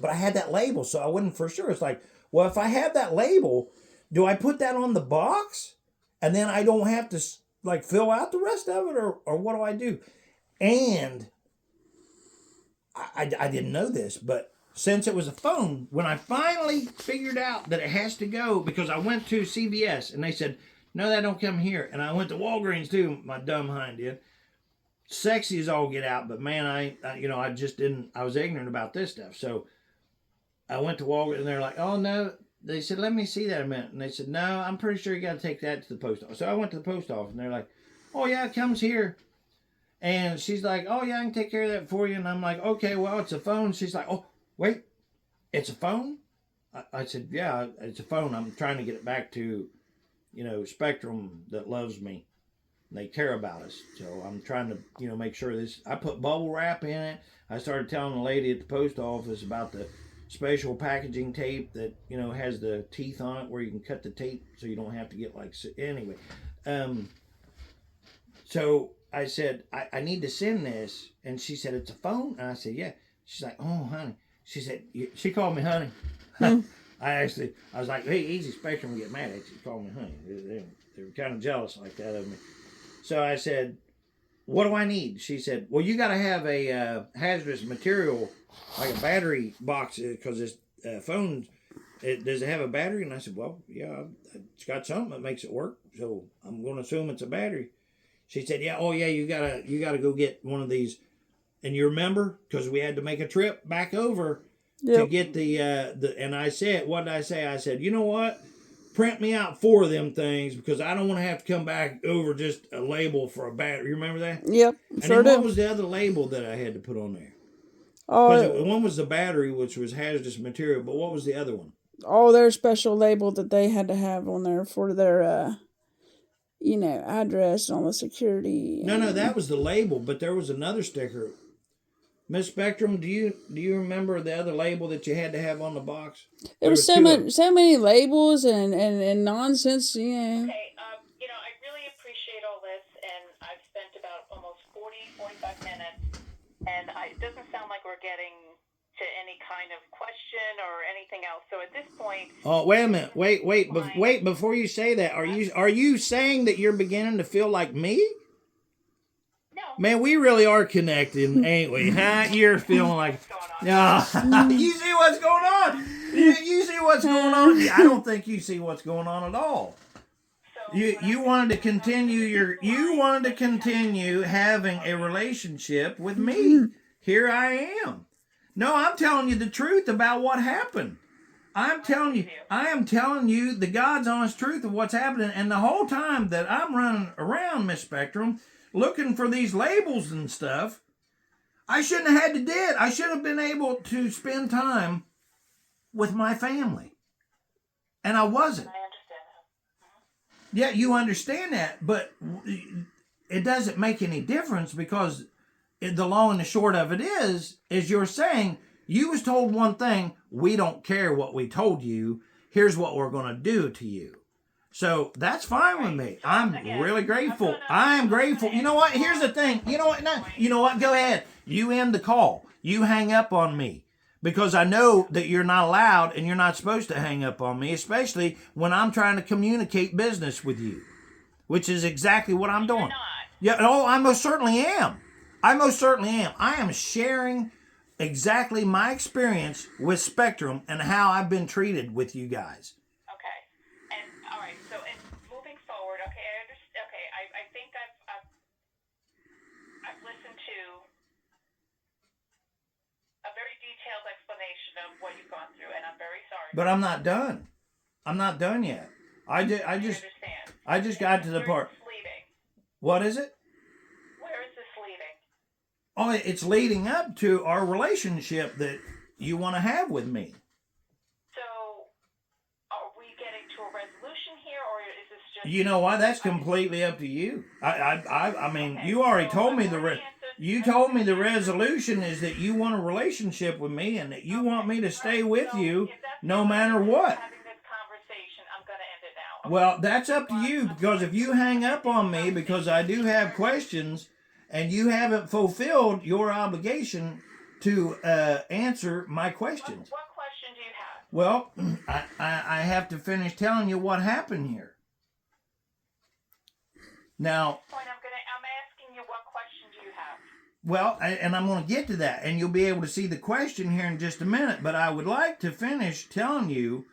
But I had that label, so I wasn't for sure. It's like, well, if I have that label, do I put that on the box? And then I don't have to, like, fill out the rest of it, or what do I do? And I didn't know this, but since it was a phone, when I finally figured out that it has to go, because I went to CVS and they said, no, that don't come here. And I went to Walgreens too, my dumb hind did. Sexy as all get out, but man, I just didn't, I was ignorant about this stuff. So I went to Walgreens and they're like, oh no. They said, let me see that a minute. And they said, no, I'm pretty sure you got to take that to the post office. So I went to the post office and they're like, oh yeah, it comes here. And she's like, oh, yeah, I can take care of that for you. And I'm like, okay, well, it's a phone. She's like, oh, wait, it's a phone? I said, yeah, it's a phone. I'm trying to get it back to, Spectrum that loves me. They care about us. So I'm trying to, make sure this. I put bubble wrap in it. I started telling the lady at the post office about the special packaging tape that, has the teeth on it where you can cut the tape so you don't have to get like, anyway. So I said, I need to send this. And she said, it's a phone? And I said, yeah. She's like, oh, honey. She said, she called me honey. I was like, hey, easy, Spectrum will get mad at you. She called me honey. They were kind of jealous like that of me. So I said, what do I need? She said, well, you got to have a hazardous material, like a battery box, because this phone does it have a battery? And I said, well, yeah, it's got something that makes it work. So I'm going to assume it's a battery. She said, yeah, oh yeah, you gotta go get one of these. And you remember, because we had to make a trip back over to get the and I said, what did I say? I said, you know what? Print me out 4 of them things because I don't want to have to come back over just a label for a battery. You remember that? Yep, And sure then what do. was the other label that I had to put on there? Oh, Because one was the battery, which was hazardous material, but what was the other one? their special label that they had to have on there for their, address and all the security. No, that was the label, but there was another sticker. Miss Spectrum, do you remember the other label that you had to have on the box? There was so many labels and nonsense, Okay, I really appreciate all this, and I've spent about almost 45 minutes, and it doesn't sound like we're getting to any kind of question or anything else. So at this point... Oh, wait a minute. Wait, before you say that, are you saying that you're beginning to feel like me? No. Man, we really are connecting, ain't we? Huh? You're feeling like... Yeah. You see what's going on? You see what's going on? I don't think you see what's going on at all. You wanted to continue having a relationship with me. Here I am. No, I'm telling you the truth about what happened. I am telling you the God's honest truth of what's happening. And the whole time that I'm running around, Miss Spectrum, looking for these labels and stuff, I shouldn't have had to do it. I should have been able to spend time with my family. And I wasn't. I understand that. Yeah, you understand that, but it doesn't make any difference because the long and the short of it is you're saying you was told one thing, we don't care what we told you, here's what we're going to do to you. So that's fine with me. I'm really grateful. I am grateful. You know what? Here's the thing. You know what? No, you know what? Go ahead. You end the call. You hang up on me. Because I know that you're not allowed and you're not supposed to hang up on me, especially when I'm trying to communicate business with you, which is exactly what I'm doing. Yeah, oh, I most certainly am. I am sharing exactly my experience with Spectrum and how I've been treated with you guys. Okay. And all right. So, and moving forward, okay, I understand. Okay, I think I've listened to a very detailed explanation of what you've gone through, and I'm very sorry. But I'm not done. I'm not done yet. I just got to the part. What is it? Where is this leading? Oh, it's leading up to our relationship that you want to have with me. So, are we getting to a resolution here, or is this just... You know what? That's completely up to you. I mean, you already told me you told me the resolution is that you want a relationship with me and that you want me to stay with you no matter what. Having this conversation, I'm going to end it now. Well, that's up to you because if you hang up on me because I do have questions and you haven't fulfilled your obligation to answer my questions. What question do you have? Well, I have to finish telling you what happened here. Now, I'm asking you, what question do you have? well, and I'm going to get to that, and you'll be able to see the question here in just a minute, but I would like to finish telling you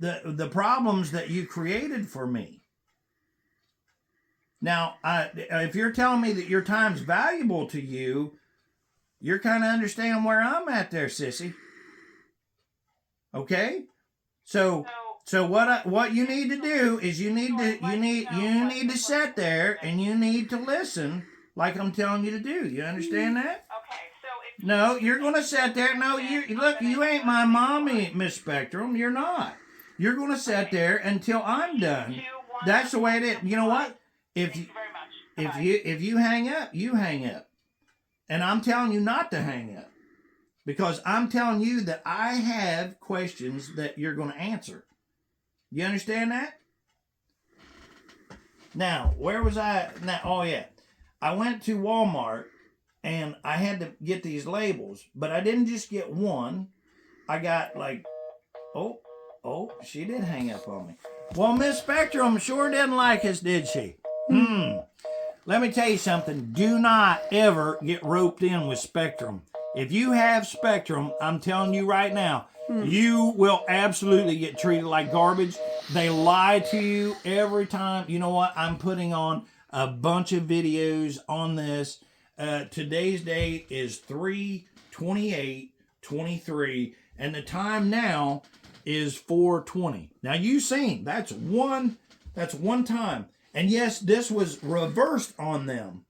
the problems that you created for me. Now, if you're telling me that your time's valuable to you, you're kind of understanding where I'm at there, sissy. Okay? So what you need to do is you need to sit there and you need to listen like I'm telling you to do. You understand that? Okay, so if... No, you're going to sit there. No, you ain't my mommy, Miss Spectrum. You're not. You're going to sit there until I'm done. That's the way it is. You know what? If you hang up, you hang up. And I'm telling you not to hang up. Because I'm telling you that I have questions that you're going to answer. You understand that? Now, where was I? Now, oh yeah. I went to Walmart and I had to get these labels, but I didn't just get one. I got like, oh, she did hang up on me. Well, Miss Spectrum sure didn't like us, did she? Let me tell you something. Do not ever get roped in with Spectrum. If you have Spectrum, I'm telling you right now, You will absolutely get treated like garbage. They lie to you every time. You know what? I'm putting on a bunch of videos on this. Today's date is 3/28/23, and the time now is 4:20. Now you've seen that's one time. And yes, this was reversed on them.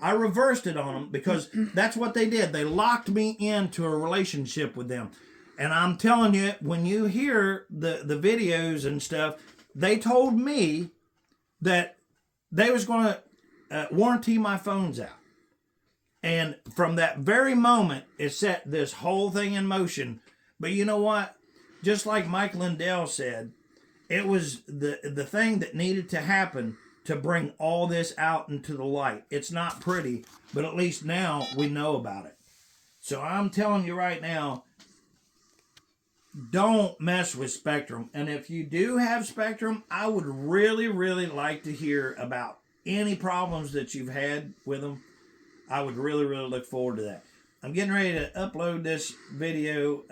I reversed it on them because that's what they did. They locked me into a relationship with them. And I'm telling you, when you hear the videos and stuff, they told me that they was going to warranty my phones out. And from that very moment, it set this whole thing in motion. But you know what? Just like Mike Lindell said, it was the thing that needed to happen to bring all this out into the light. It's not pretty, but at least now we know about it. So I'm telling you right now, don't mess with Spectrum. And if you do have Spectrum, I would really, really like to hear about any problems that you've had with them. I would really, really look forward to that. I'm getting ready to upload this video.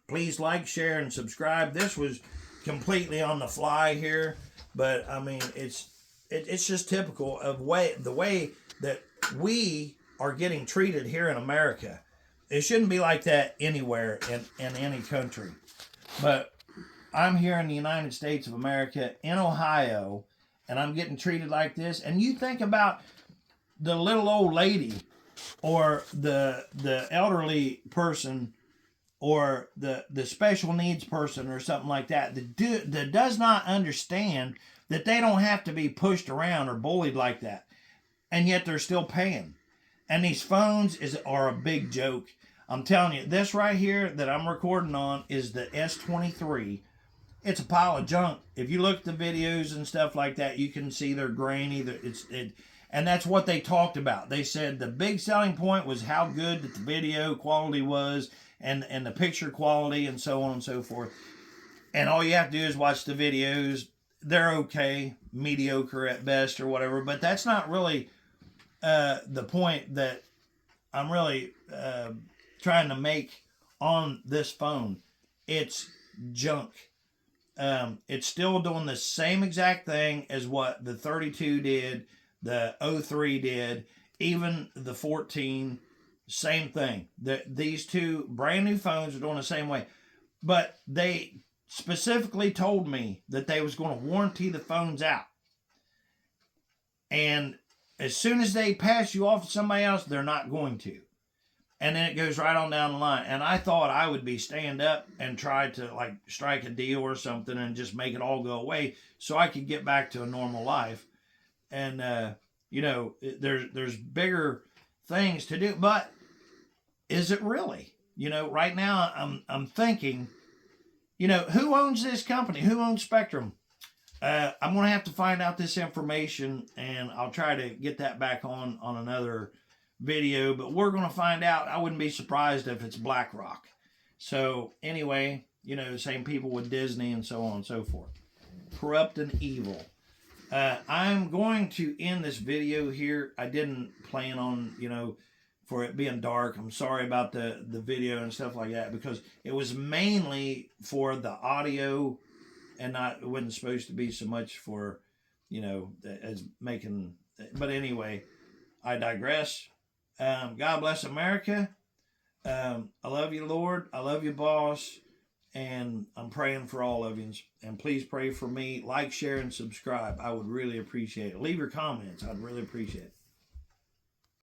Please like, share, and subscribe. This was completely on the fly here, but I mean, it's just typical of the way that we are getting treated here in America. It shouldn't be like that anywhere in any country. But I'm here in the United States of America, in Ohio, and I'm getting treated like this. And you think about the little old lady or the elderly person or the special needs person or something like that that does not understand that they don't have to be pushed around or bullied like that. And yet they're still paying. And these phones are a big joke. I'm telling you, this right here that I'm recording on is the S23. It's a pile of junk. If you look at the videos and stuff like that, you can see they're grainy. And that's what they talked about. They said the big selling point was how good that the video quality was and the picture quality and so on and so forth. And all you have to do is watch the videos. They're okay, mediocre at best or whatever. But that's not really the point that I'm really trying to make on this phone. It's junk. It's still doing the same exact thing as what the 32 did, the 03 did, even the 14, same thing. These two brand new phones are doing the same way. But they specifically told me that they was going to warranty the phones out. And as soon as they pass you off to somebody else, they're not going to. And then it goes right on down the line. And I thought I would be stand up and try to like strike a deal or something and just make it all go away so I could get back to a normal life. And, you know, there's bigger things to do. But is it really? You know, right now I'm thinking, you know, who owns this company? Who owns Spectrum? I'm going to have to find out this information, and I'll try to get that back on another video, but we're going to find out. I wouldn't be surprised if it's BlackRock. So anyway, you know, same people with Disney and so on and so forth. Corrupt and evil. I'm going to end this video here. I didn't plan on, you know, for it being dark. I'm sorry about the video and stuff like that, because it was mainly for the audio and it wasn't supposed to be so much for, you know, as making, but anyway, I digress. God bless America. I love you, Lord. I love you, boss. And I'm praying for all of you. And please pray for me. Like, share, and subscribe. I would really appreciate it. Leave your comments. I'd really appreciate it.